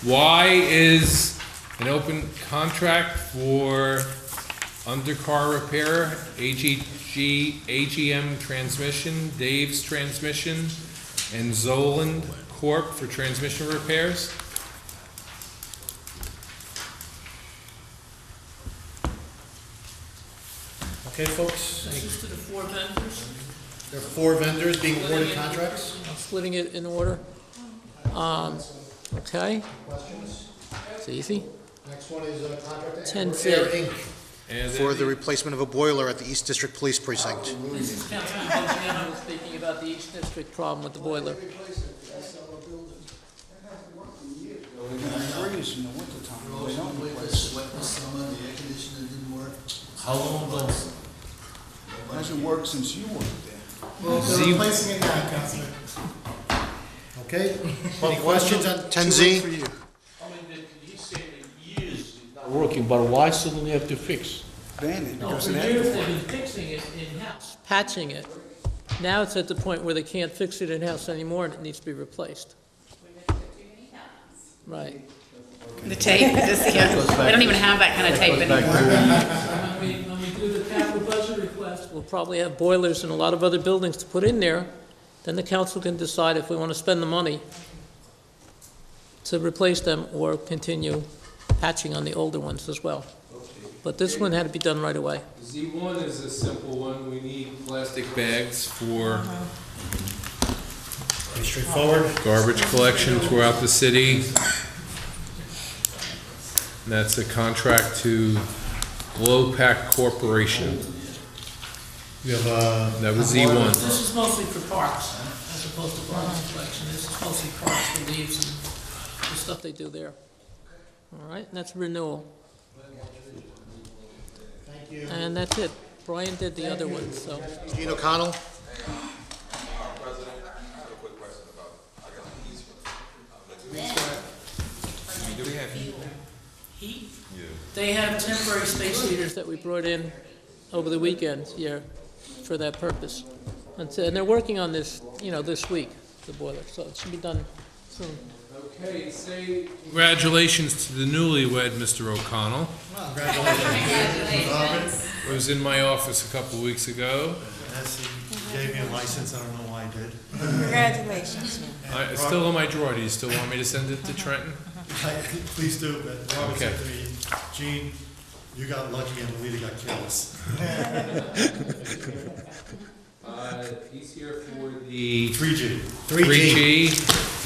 Y is an open contract for undercar repair, AGM transmission, Dave's transmission, and Zoland Corp. For transmission repairs. Okay, folks? This is to the 4 vendors. There are 4 vendors being awarded contracts. I'm splitting it in order. Okay. Questions? It's easy. Next one is contract to 10Z. Air Inc. And for the replacement of a boiler at the East District Police Precinct. This is Councilman Boggiano speaking about the East District problem with the boiler. Freeze in the wintertime. They don't replace it. How long ago? Hasn't worked since you worked there. Well, they're replacing it now, Councilman. Okay, any questions on 10Z? I mean, he's saying that years it's not Working, but why suddenly have to fix? Abandoned No, because for of years that. they've been fixing it in-house, patching it. Now it's at the point where they can't fix it in-house anymore and it needs to be replaced. Right. The tape, we don't even have that kind of tape anymore. When we do the capital budget request, we'll probably have boilers and a lot of other buildings to put in there. Then the council can decide if we want to spend the money to replace them or continue patching on the older ones as well. But this one had to be done right away. Z1 is a simple one. We need plastic bags for Pretty straightforward. garbage collection throughout the city. And that's a contract to Glowpack Corporation. We have, That was Z1. This is mostly for parks, as opposed to garbage collection. This is mostly parks for leaves and the stuff they do there. All right, and that's renewal. Thank you. And that's it. Brian did the other one, so. Gene O'Connell, President, I have a quick question about, I guess, the easement. I mean, do we have heat? Heat? Yeah. They have temporary space heaters that we brought in over the weekend here for that purpose. And they're working on this, this week, the boiler, so it should be done soon. Okay, say congratulations to the newlywed, Mr. O'Connell. Congratulations. I was in my office a couple of weeks ago. He gave me a license, I don't know why I did. Congratulations. It's still in my drawer. Do you still want me to send it to Trenton? Please do, but Robert Okay. said to me, Gene, you got lucky and Luita got careless. He's here for the 3G. 3G,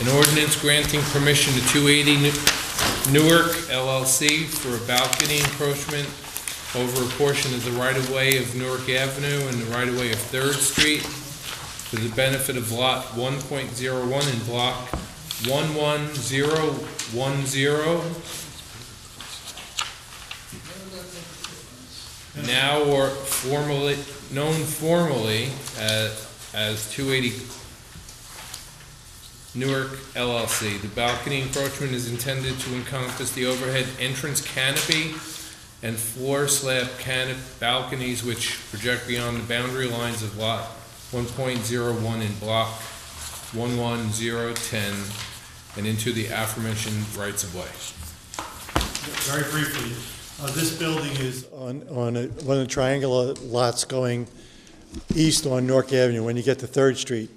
an ordinance granting permission to 280 Newark LLC for a balcony encroachment over a portion of the right-of-way of Newark Avenue and the right-of-way of 3rd Street for the benefit of Lot 1.01 in Block 11010, now or formerly known formally as 280 Newark LLC. The balcony encroachment is intended to encompass the overhead entrance canopy and floor slab balconies which project beyond the boundary lines of Lot 1.01 in Block 11010 and into the aforementioned rights-of-way. Very briefly, this building is on one of the triangular lots going east on Newark Avenue when you get to 3rd Street.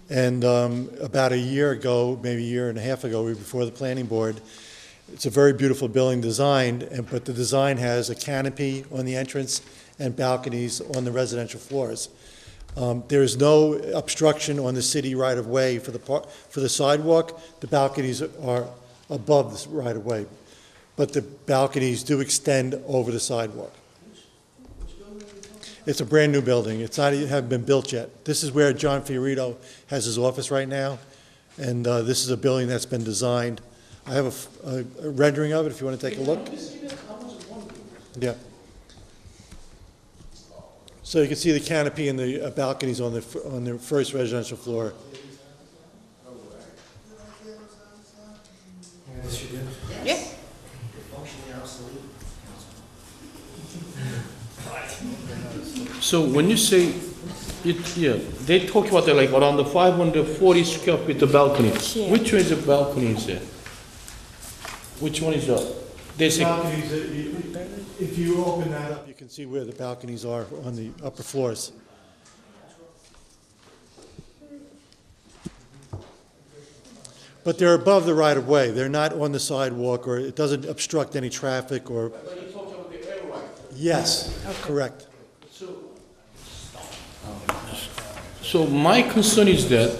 And about a year ago, maybe a year and a half ago, we were before the planning board. It's a very beautiful building designed, but the design has a canopy on the entrance and balconies on the residential floors. There is no obstruction on the city right-of-way for the sidewalk. The balconies are above the right-of-way, but the balconies do extend over the sidewalk. It's a brand-new building. It's not even haven't been built yet. This is where John Fiorito has his office right now, and this is a building that's been designed. I have a rendering of it if you want to take a look. Yeah. So you can see the canopy and the balconies on the first residential floor. Yes, you did. Yeah. So when you say, they talk about like around the 540 square feet of balconies. Yeah. Which one is the balcony is there? Which one is that? They say, Balconies, if you open that up, you can see where the balconies are on the upper floors. But they're above the right-of-way. They're not on the sidewalk, or it doesn't obstruct any traffic, or... But you talk about the air right. Yes, correct. So my concern is that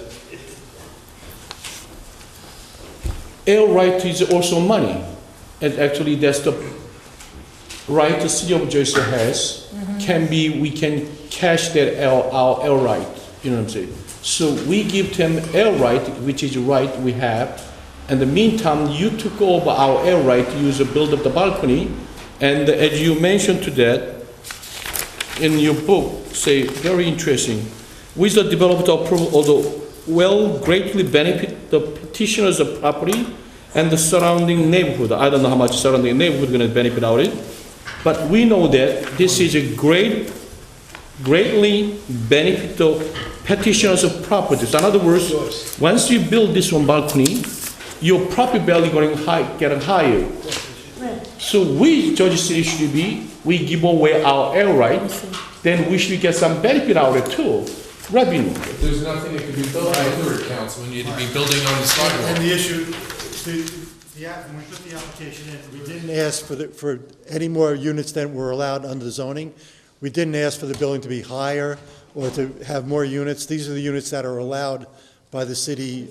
air right is also money. And actually that's the right the city of Jersey has. We can cash that our air right, you know what I'm saying? So we give them air right, which is right we have. In the meantime, you took over our air right to use to build up the balcony. And as you mentioned to that, in your book, say, very interesting. With the development of approval, although will greatly benefit the petitioners of property and the surrounding neighborhood. I don't know how much surrounding neighborhood is going to benefit out of it, but we know that this is a greatly benefit the petitioners of properties. In other words, once you build this one balcony, your property value going getting higher. So we, Jersey City, should be, we give away our air right, then we should get some benefit out of it too, revenue. If there's nothing that can be built by a Newark Councilman, you'd be building on the sidewalk. And the issue, when we put the application in, we didn't ask for any more units than were allowed under the zoning. We didn't ask for the building to be higher or to have more units. These are the units that are allowed by the city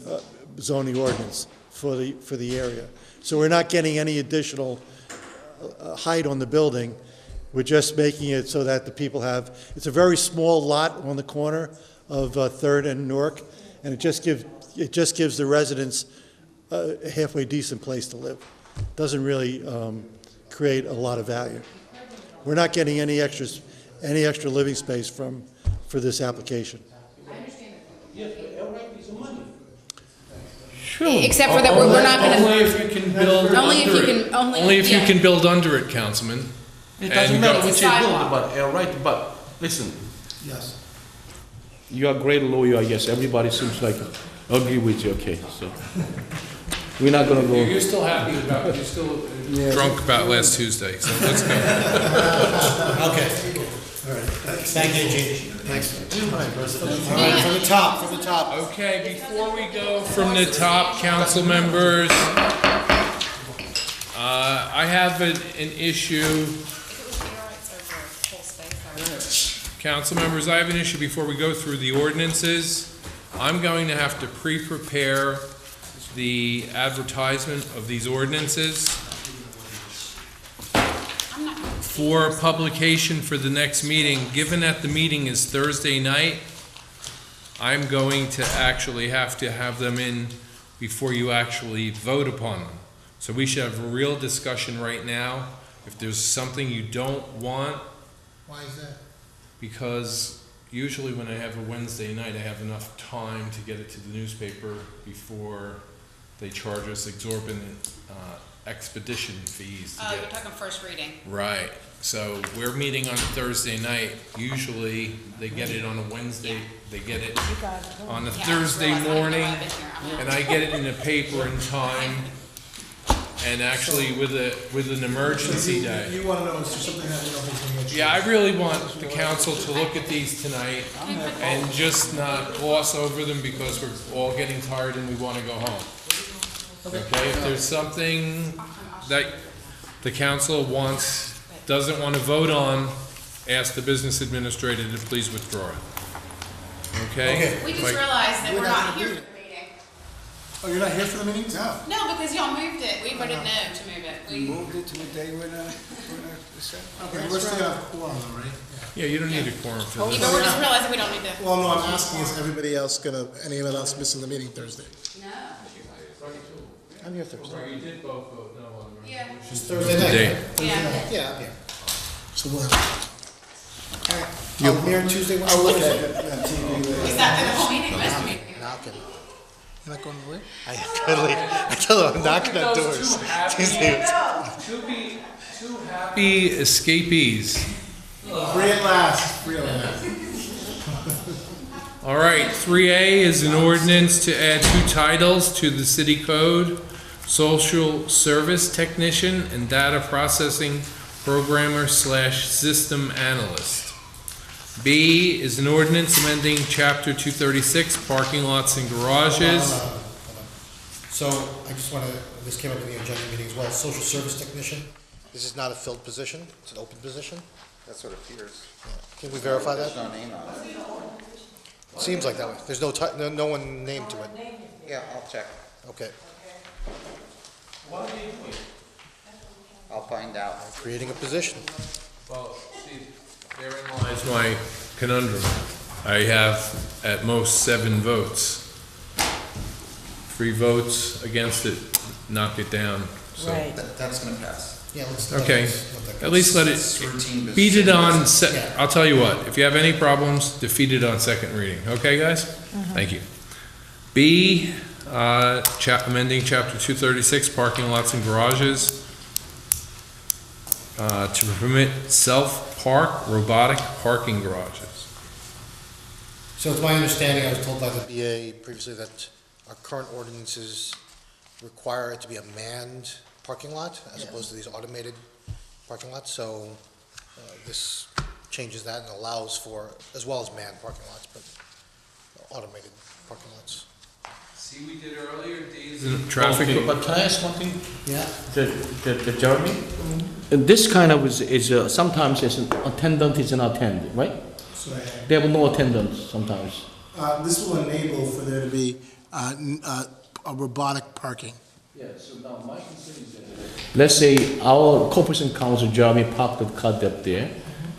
zoning ordinance for the area. So we're not getting any additional height on the building. We're just making it so that the people have, it's a very small lot on the corner of 3rd and Newark, and it just gives the residents a halfway decent place to live. Doesn't really create a lot of value. We're not getting any extra living space for this application. I Yes, but L right is money. Sure. Except for that we're not gonna. Only if you can build Only if under you it. can, only. Only if you yeah. can build under it, Councilman. It doesn't And matter go- what you build, Sidewalk. but L right, but listen, Yes. you are a great lawyer, I guess, everybody seems like agree with you, okay, so. We're not gonna go. You're still happy about, you're still drunk about last Tuesday, so let's go. Okay. All right. Thank you, Gene. Thanks. All right, from the top. Okay, before we go from the top, council members, I have an issue. Council members, I have an issue before we go through the ordinances. I'm going to have to pre-prepare the advertisement of these ordinances for publication for the next meeting. Given that the meeting is Thursday night, I'm going to actually have to have them in before you actually vote upon them. So we should have a real discussion right now. If there's something you don't want, Why is that? because usually when I have a Wednesday night, I have enough time to get it to the newspaper before they charge us exorbitant expedition fees to Oh, get you're talking first reading. Right, so we're meeting on Thursday night. Usually, they get it on a Wednesday, they get it on a Thursday morning, and I get it in the paper in time, and actually with an emergency day. You want to know, is there something that we don't think we mentioned? Yeah, I really want the council to look at these tonight and just not gloss over them because we're all getting tired and we want to go home. Okay, if there's something that the council doesn't want to vote on, ask the business administrator to please withdraw it. Okay? We just Like- realized that we're not here for the meeting. Oh, you're not here for the meeting? No. No, because y'all moved it. We voted no to move it. We Moved it to a day when Okay, we're still gonna have a quorum though, right? Yeah, you don't need a quorum for Yeah, this. but we're just realizing we don't need to. Well, no, I'm asking, is everybody else anyone else missing the meeting Thursday? No. I'm here Thursday. You did both vote no on the Yeah. It's Thursday night. Today. Yeah. Yeah, I'm here. So what? I'm here Tuesday. I'll look at it. Is that the whole meeting? Last meeting. Knocking. You're not going away? I tell them I'm knocking on doors. Tuesday. Two happy escapees. Free at last, free at last. All right, 3A is an ordinance to add 2 titles to the city code: social service technician and data processing programmer / system analyst. B is an ordinance amending chapter 236, parking lots and garages. So I just want to, this came up in the agenda meeting as well, social service technician. This is not a filled position, it's an open position. That's what it appears. Can we verify that? There's no name on it. It seems like that way. There's no one named to it. Yeah, I'll check. Okay. What are they doing? I'll find out. Creating a position. Well, see, therein lies my conundrum. I have at most 7 votes. 3 votes against it, knock it down, so. Right. That's gonna pass. Yeah, let's. Okay, at least let it, beat it on, I'll tell you what, if you have any problems, defeat it on second reading, okay, guys? Thank you. B, amending chapter 236, parking lots and garages, to permit self-park robotic parking garages. So it's my understanding, I was told by the BA previously that our current ordinances require it to be a manned parking lot as opposed to these automated parking lots. So this changes that and allows for, as well as manned parking lots, but automated parking lots. See, we did earlier, traffic. Okay, but can I ask one thing? Yeah. The Jeremy? This kind of is sometimes it's an attendant is an attendant, right? They have no attendants sometimes. This will enable for there to be a robotic parking. Yeah, so now my concern is that, let's say our corporation council Jeremy parked the car up there,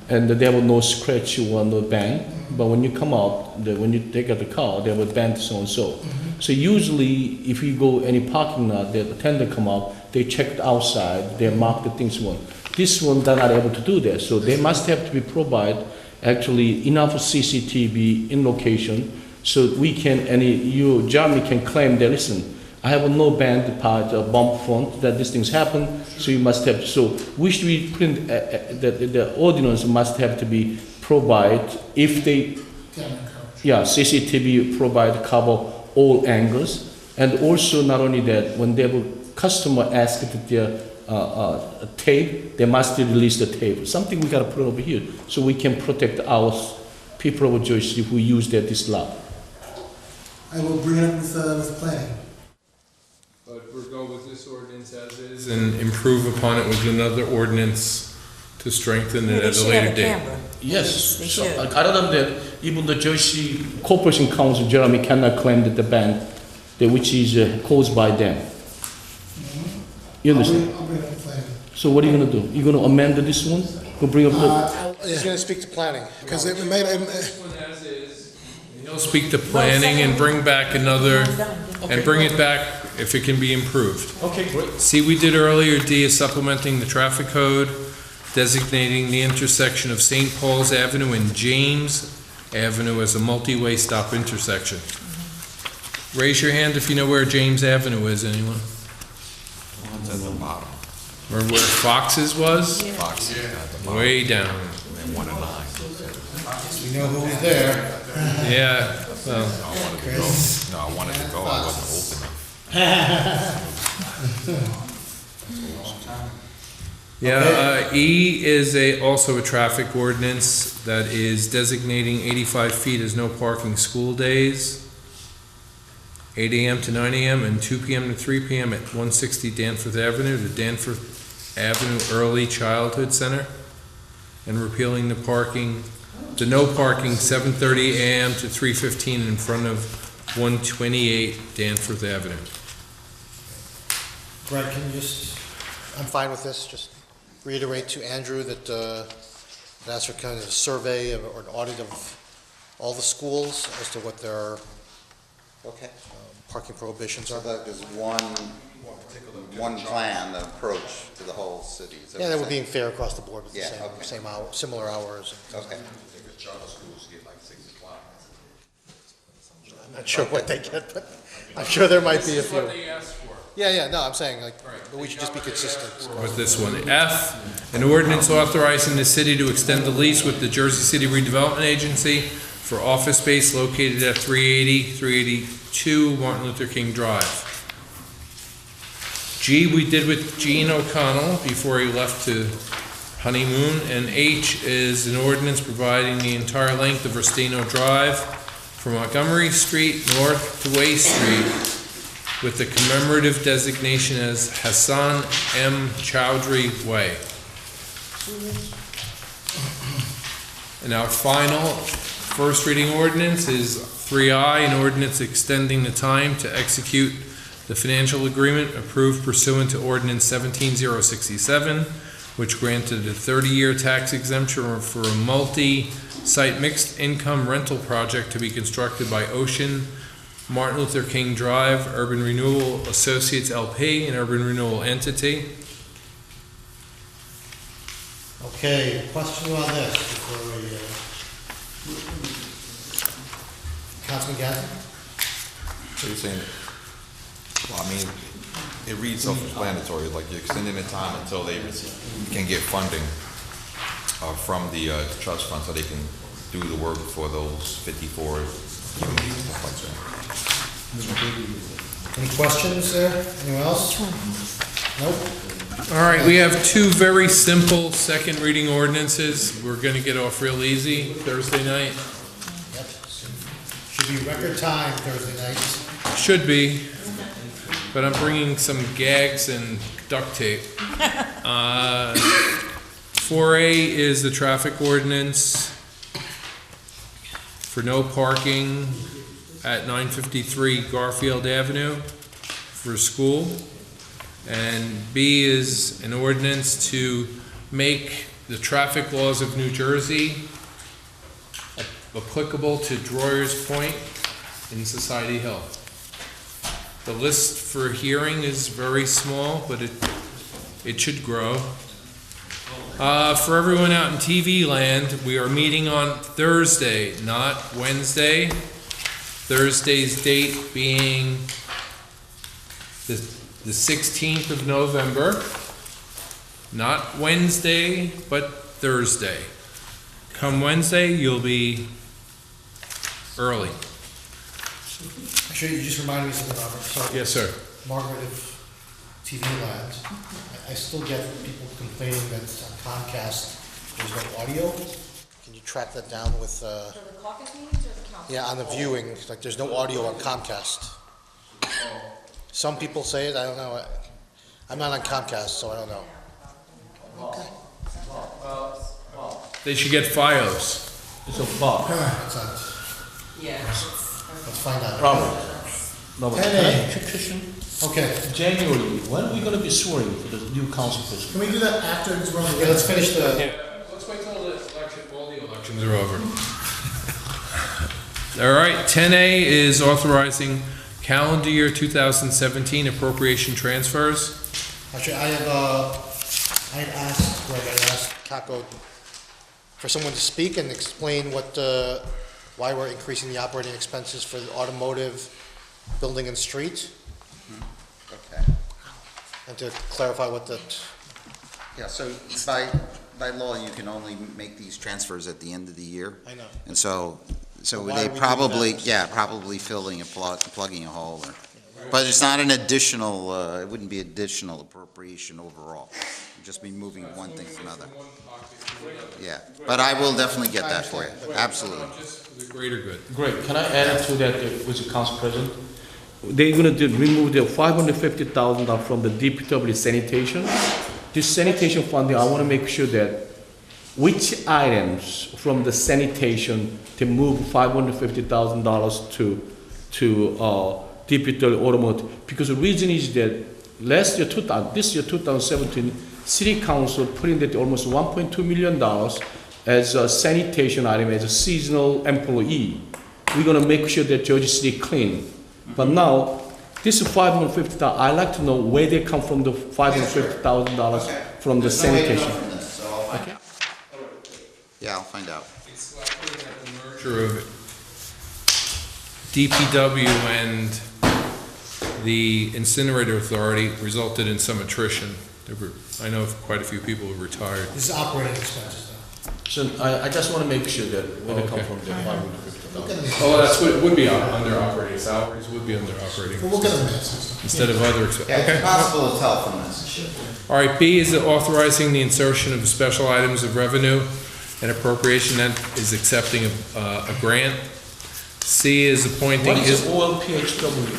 and there was no scratch or no bang, but when you come out, when you take out the car, there was bang so and so. So usually, if you go any parking lot, the attendant come out, they checked outside, they mark the things one. This one, they're not able to do that, so they must have to be provide actually enough CCTV in location, So we can, and you, Jeremy, can claim that, listen, I have no band part, bump front, that these things happen, so you must have, so we should be putting, the ordinance must have to be provide, if they, yeah, CCTV provide cover all angles, and also not only that, when they have a customer ask their tape, they must release the tape. Something we gotta put over here, so we can protect our people of Jersey who use this lot. I will bring it up with planning. But we'll go with this ordinance as is and improve upon it with another ordinance to strengthen it at a later date. Yes, They so, should. other than that, even the Jersey Corporation Council, Jeremy, cannot claim that the ban, which is caused by them. You understand? I'll bring it up with planning. So what are you gonna do? You gonna amend this one? Go bring up the, He's gonna speak to planning. Because it may, This one as is, and he'll speak to planning and bring back another, and bring it back if it can be improved. okay, great. See, we did earlier, D is supplementing the traffic code, designating the intersection of St. Paul's Avenue and James Avenue as a multi-way stop intersection. Raise your hand if you know where James Avenue is, anyone? One's at the bottom. Or where Fox's was? Fox at the bottom. Way down. And 1 and 9. We know who's there. Yeah, well, No, I wanted to go. I wasn't open. yeah, E is also a traffic ordinance that is designating 85 feet as no parking school days, 8 AM to 9 AM and 2 PM to 3 PM at 160 Danforth Avenue, the Danforth Avenue Early Childhood Center, and repealing the no parking 7:30 AM to 3:15 in front of 128 Danforth Avenue. Greg, can you just, I'm fine with this, just reiterate to Andrew that, ask for kind of a survey or an audit of all the schools as to what their Okay. Parking prohibitions So are. that there's one plan approach to the whole city. Is that Yeah, what that you're would be saying? fair across the board with the Yeah, same, okay. same hour, similar hours. Okay. Charter schools get like 6 o'clock. I'm not sure what they get, but I'm sure there might be a This is what few. they asked for. Yeah, no, I'm saying, like, but we should just be consistent. With this one. F, an ordinance authorizing the city to extend the lease with the Jersey City Redevelopment Agency for office space located at 382 Martin Luther King Drive. G, we did with Gene O'Connell before he left to honeymoon. And H is an ordinance providing the entire length of Rustino Drive from Montgomery Street north to Way Street with the commemorative designation as Hassan M. Chowdhury Way. And our final first reading ordinance is 3I, an ordinance extending the time to execute the financial agreement approved pursuant to ordinance 17067, which granted a 30-year tax exemption for a multi-site mixed-income rental project to be constructed by Ocean Martin Luther King Drive, Urban Renewal Associates LP, an urban renewal entity. Okay, question on this before we, Councilman Gadsden? So you're saying, well, I mean, it reads self-explanatory, like you're extending the time until they can get funding from the trust fund so they can do the work for those 54 units and stuff like that. Any questions there? Anyone else? Nope. All right, we have two very simple second reading ordinances. We're gonna get off real easy Thursday night. Should be record time Thursday night. Should be, but I'm bringing some gags and duct tape. 4A is the traffic ordinance for no parking at 953 Garfield Avenue for school. And B is an ordinance to make the traffic laws of New Jersey applicable to Droyers Point in Society Hill. The list for hearing is very small, but it should grow. For everyone out in TV land, we are meeting on Thursday, not Wednesday. Thursday's date being the 16th of November, not Wednesday, but Thursday. Come Wednesday, you'll be early. Actually, you just reminded me of something, Robert. So, Yes, sir. Margaret of TV Land, I still get people complaining that on Comcast, there's no audio. Can you track that down with, For the caucus meetings or the council? yeah, on the viewing, like there's no audio on Comcast. Some people say it, I don't know. I'm not on Comcast, so I don't know. Okay. They should get FiOS. It's a bug. It's not. Yeah. Let's find out. Robert, Ten can I A. quick question? Okay. January, when are we gonna be swearing for the new council president? Can we do that after it's run? Okay, let's finish the, Let's wait till the election, all the elections are over. All right, 10A is authorizing calendar year 2017 appropriation transfers. actually, I had asked, Greg, I asked Caco for someone to speak and explain what, why we're increasing the operating expenses for the automotive, building and street, Okay. and to clarify what the, Yeah, so by law, you can only make these transfers at the end of the year. I know. And so So why they are we doing probably, that? yeah, probably filling plugging a hole. But it's not an additional, it wouldn't be additional appropriation overall. It'd just be moving one thing to another. Yeah, but I will definitely get that for you, absolutely. Just for the greater good. Great, can I add to that with the council president? They're gonna remove the $550,000 from the DPW sanitation. This sanitation funding, I wanna make sure that which items from the sanitation to move $550,000 to DPW automotive, because the reason is that this year 2017, City Council put in that almost $1.2 million as a sanitation item, as a seasonal employee. We're gonna make sure that Jersey City clean. But now, this is $550,000, I'd like to know where they come from, the $550,000 from the sanitation. Okay. Yeah, I'll find out. It's likely that the merger of DPW and the incinerator authority resulted in some attrition. I know of quite a few people who retired. this is operating expenses though. So I just wanna make sure that where they come Okay. from, the $550,000. Oh, that's what it would be under operating, salaries would be under operating. We'll look at the minutes. Instead of other expenses. Yeah, Okay. it's possible to tell from this. All right, B is authorizing the insertion of special items of revenue and appropriation, that is accepting a grant. C is appointing. What is OLPHW?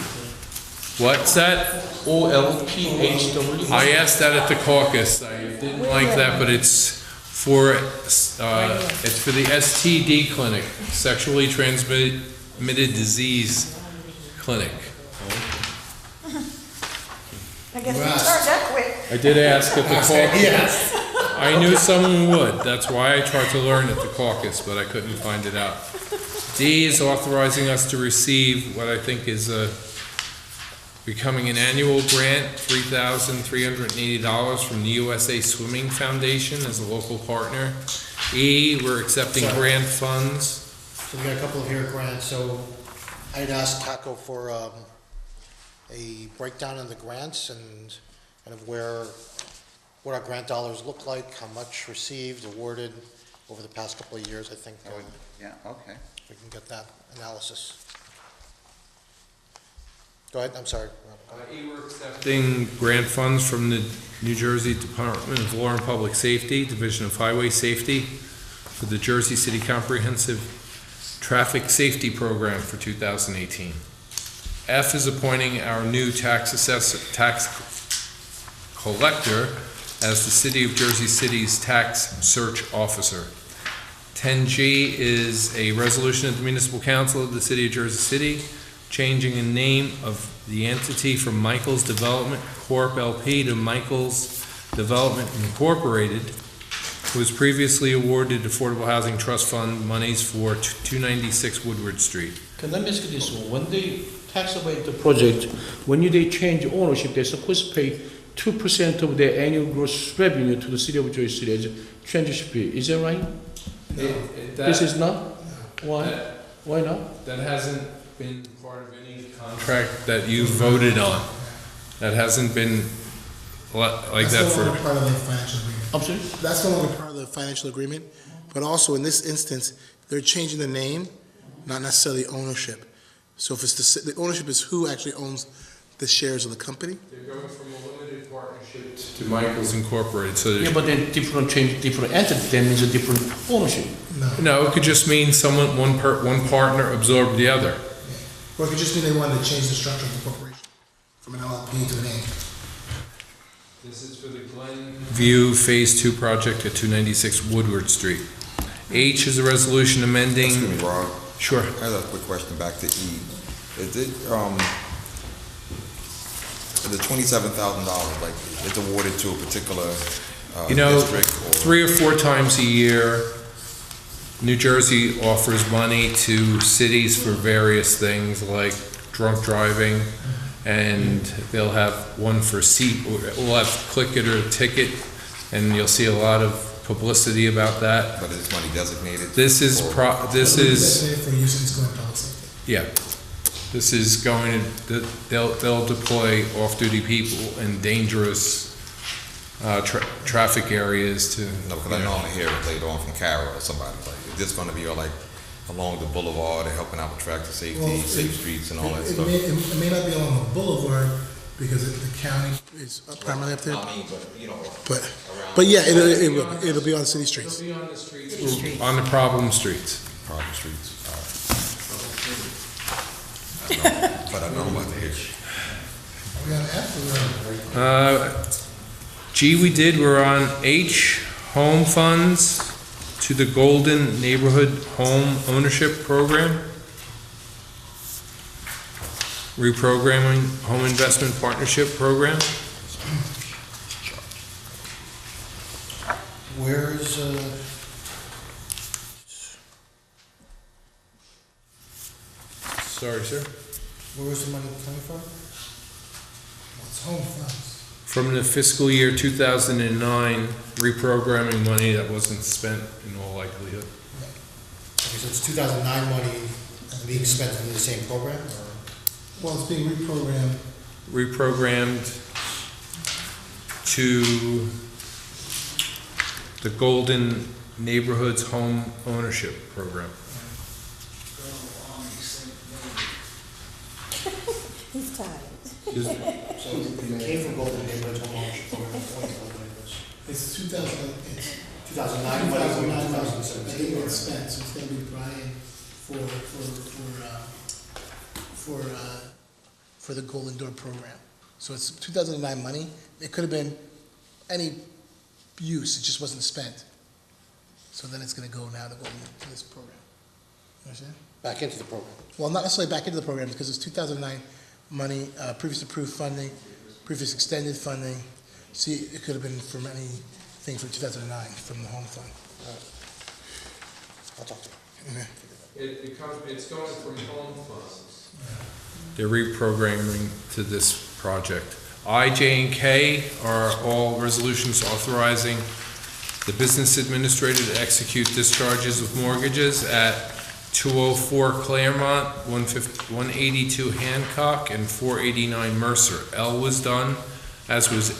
What's that? OLPHW? I asked that at the caucus. I didn't like that, but it's for the STD clinic, sexually transmitted disease clinic. I guess we start that quick. I did ask at the caucus. I knew someone would. That's why I tried to learn at the caucus, but I couldn't find it out. D is authorizing us to receive what I think is becoming an annual grant, $3,380 from the USA Swimming Foundation as a local partner. E, we're accepting Sorry. grant funds. So we got a couple of here grants, so I'd asked Caco for, a breakdown of the grants and kind of what our grant dollars look like, how much received, awarded over the past couple of years, I think. Yeah, okay. We can get that analysis. Go ahead, I'm sorry. We're accepting grant funds from the New Jersey Department of Law and Public Safety, Division of Highway Safety, for the Jersey City Comprehensive Traffic Safety Program for 2018. F is appointing our new tax collector as the City of Jersey City's tax search officer. 10G is a resolution of the Municipal Council of the City of Jersey City changing the name of the entity from Michael's Development Corp. LP to Michael's Development Incorporated, who was previously awarded Affordable Housing Trust Fund monies for 296 Woodward Street. Can I ask you this one? When they tax away the project, when they change ownership, they're supposed to pay 2% of their annual gross revenue to the City of Jersey City as a transition fee. Is that right? This is not? Why? Why not? That hasn't been part of any contract that you voted on. That hasn't been like that That's no for. longer part of the financial agreement. I'm sorry? That's no longer part of the financial agreement, but also in this instance, they're changing the name, not necessarily ownership. So if it's the ownership is who actually owns the shares of the company. They're going from a limited partnership to Michael's Incorporated, so. Yeah, but then different entity, that means a different ownership. No, it could just mean one partner absorbed the other. Or it could just mean they wanted to change the structure of the corporation from an LLP to an A. This is for the Glenview Phase 2 project at 296 Woodward Street. H is a resolution amending. Excuse me, Rob. Sure. I have a quick question back to E. Is it, the $27,000, like, it's awarded to a particular, district or? 3 or 4 times a year, New Jersey offers money to cities for various things like drunk driving, and they'll have one for we'll have click it or ticket, and you'll see a lot of publicity about that. But is this money designated? This is Designated for use in school and public safety. yeah. This is going to, they'll deploy off-duty people in dangerous traffic areas to. No, because I normally hear it later on from Carol or somebody, like, is this gonna be like along the boulevard and helping out with traffic safety, Well, safe streets and all that It stuff? may not be along the boulevard because the county is primarily up there. I mean, but, you know. But yeah, it'll be on city streets. It'll be on the streets. On the problem streets. Problem streets, all right. But I know about the issue. Are we on F or we're on? G we did, we're on H, home funds to the Golden Neighborhood Home Ownership Program. Reprogramming Home Investment Partnership Program. Where's, Sorry, sir. where was the money coming from? It's home funds. From the fiscal year 2009, reprogramming money that wasn't spent in all likelihood. Okay, so it's 2009 money being spent in the same program, or? Well, it's being reprogrammed. Reprogrammed to the Golden Neighborhoods Home Ownership Program. He's tired. So it came from Golden Neighborhoods Home Ownership Program, for Golden Neighborhoods. It's 2000, it's 2009 money, or 2009, 2017? it's spent, so it's gonna be Brian for the Golden Door program. So it's 2009 money. It could have been any use, it just wasn't spent. So then it's gonna go now to this program. You understand? Back into the program. Well, not necessarily back into the program, because it's 2009 money, previous approved funding, previous extended funding. See, it could have been from anything from 2009, from the home fund. I'll talk to you. Okay. It's going from home funds. They're reprogramming to this project. I, J, and K are all resolutions authorizing the business administrator to execute discharges of mortgages at 204 Claremont, 182 Hancock, and 489 Mercer. L was done, as was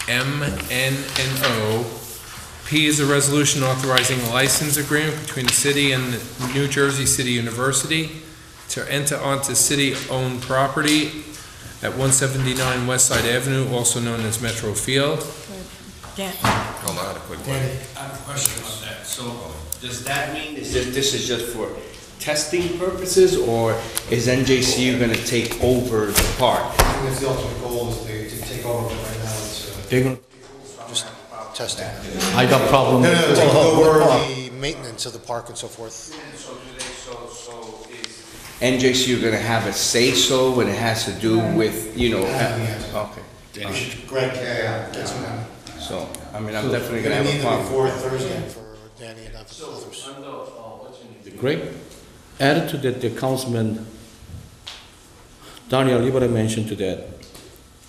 M, N, and O. P is a resolution authorizing a license agreement between the city and the New Jersey City University to enter onto city-owned property at 179 West Side Avenue, also known as Metro Field. Hold on, I had a quick one. I have a question about that. So, does that mean this is just for testing purposes, or is NJCU gonna take over the park? I think that's the ultimate goal, is to take over, but right now it's, They're gonna, just testing. I got problem. No, take over the maintenance of the park and so forth. So is NJCU gonna have a say-so when it has to do with, okay. Greg, get some money. So, I mean, I'm definitely gonna have a problem. Before Thursday for Danny and others. Great. Added to that, the councilman, Daniel Libera mentioned to that,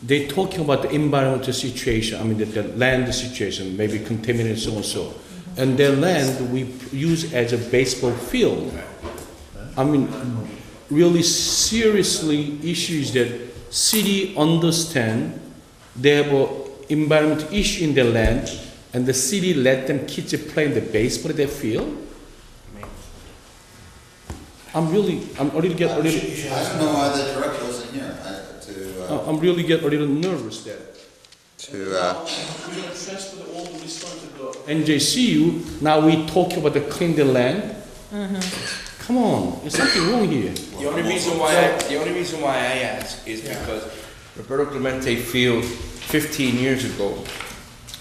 they talking about the environmental situation, I mean, the land situation, maybe contaminated so and so. And their land we use as a baseball field. I mean, really seriously issues that city understand they have a environmental issue in their land, and the city let them kids play in the baseball they feel. I'm really get a little. I don't know why the director wasn't here I'm really get a little nervous there. to, We're gonna transfer all the responsibility to NJCU. Now we talk about the clean the land. Come on, there's something wrong here. The only reason why I ask is because Roberto Clemente Field, 15 years ago,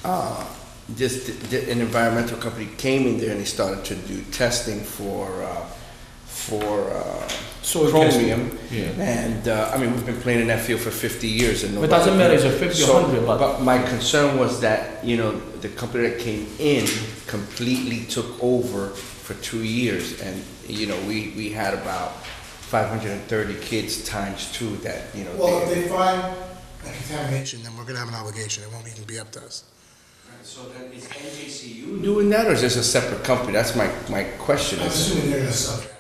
an environmental company came in there and they started to do testing for Soil chromium. testing. Yeah. And I mean, we've been playing in that field for 50 years, and But it doesn't matter, it's a 50 or 100, But my concern was that the company that came in completely took over for 2 years, and we had about 530 kids times 2 that Well, if they find a contamination, then we're gonna have an obligation. It won't even be up to us. So then is NJCU doing that, or is this a separate company? That's my question. I'm assuming they're gonna sub it out.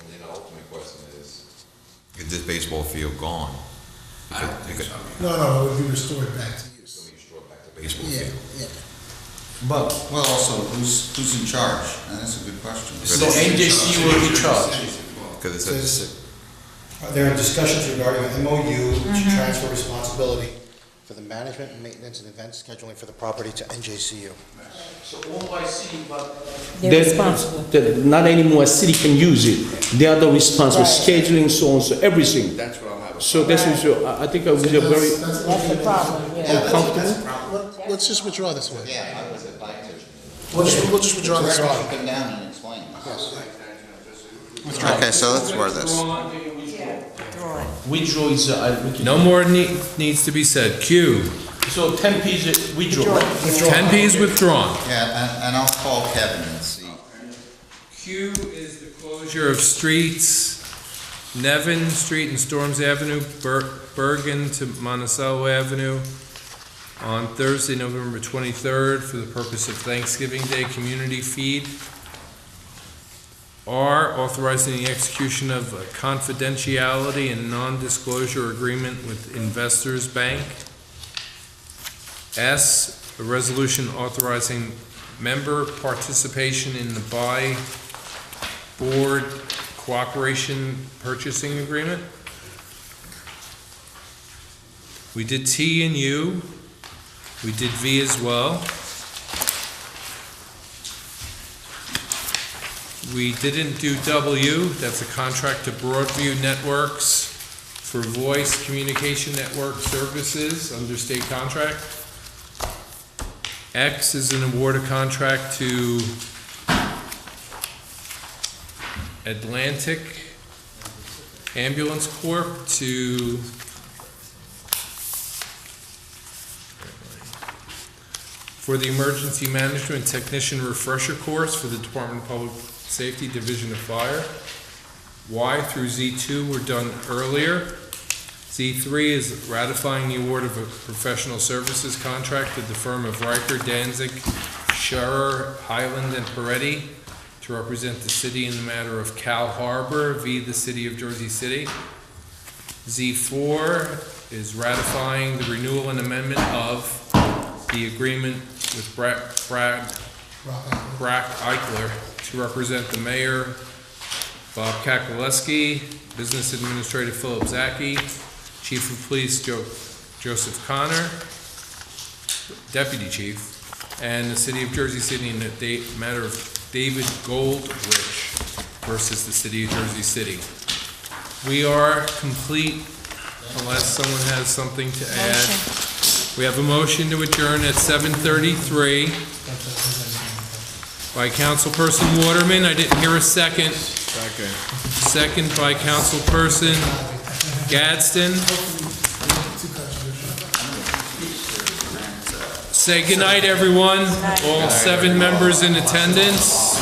And then the ultimate question is this baseball field gone? I don't think so. No, it would be restored back to use. Baseball Yeah, field. yeah. but, well, also, who's in charge? And that's a good question. So NJCU will be charged. Because it's at the city. There are discussions regarding an MOU to transfer responsibility for the management, maintenance, and event scheduling for the property to NJCU. So owned by city, but They're responsible. Not anymore. A city can use it. They are the responsible scheduling, so on, so everything. That's what I'll have. So this is, I think I was very That's the problem, yeah. uncomfortable. Let's just withdraw this one. Yeah, I would like to. We'll just withdraw this one. Come down and explain this. Okay, so let's word this. Withdraw is, No more needs to be said. Q. So 10P is withdraw. 10P is withdrawn. Yeah, and I'll call Kevin and see. Q is the closure of streets, Nevin Street and Storms Avenue, Bergen to Monticello Avenue on Thursday, November 23rd for the purpose of Thanksgiving Day community feed. R, authorizing the execution of a confidentiality and non-disclosure agreement with Investors Bank. S, a resolution authorizing member participation in the board cooperation purchasing agreement. We did T and U. We did V as well. We didn't do W, that's a contract to Broadview Networks for voice communication network services under state contract. X is an award of contract to Atlantic Ambulance Corp. For the Emergency Management Technician Refresher Course for the Department of Public Safety Division of Fire. Y through Z2 were done earlier. Z3 is ratifying the award of a professional services contract with the firm of Riker, Danzig, Scherer, Highland, and Peretti to represent the city in the matter of Cal Harbor v. the City of Jersey City. Z4 is ratifying the renewal and amendment of the agreement with Brack Eichler to represent the mayor, Bob Kakaleski, business administrator Philip Zaki, chief of police Joseph Connor, deputy chief, and the city of Jersey City in the matter of David Goldrich versus the city of Jersey City. We are complete unless someone has something to add. We have a motion to adjourn at 7:33 by Councilperson Waterman. I didn't hear a second. Second by Councilperson Gadsden. Say goodnight, everyone. All 7 members in attendance.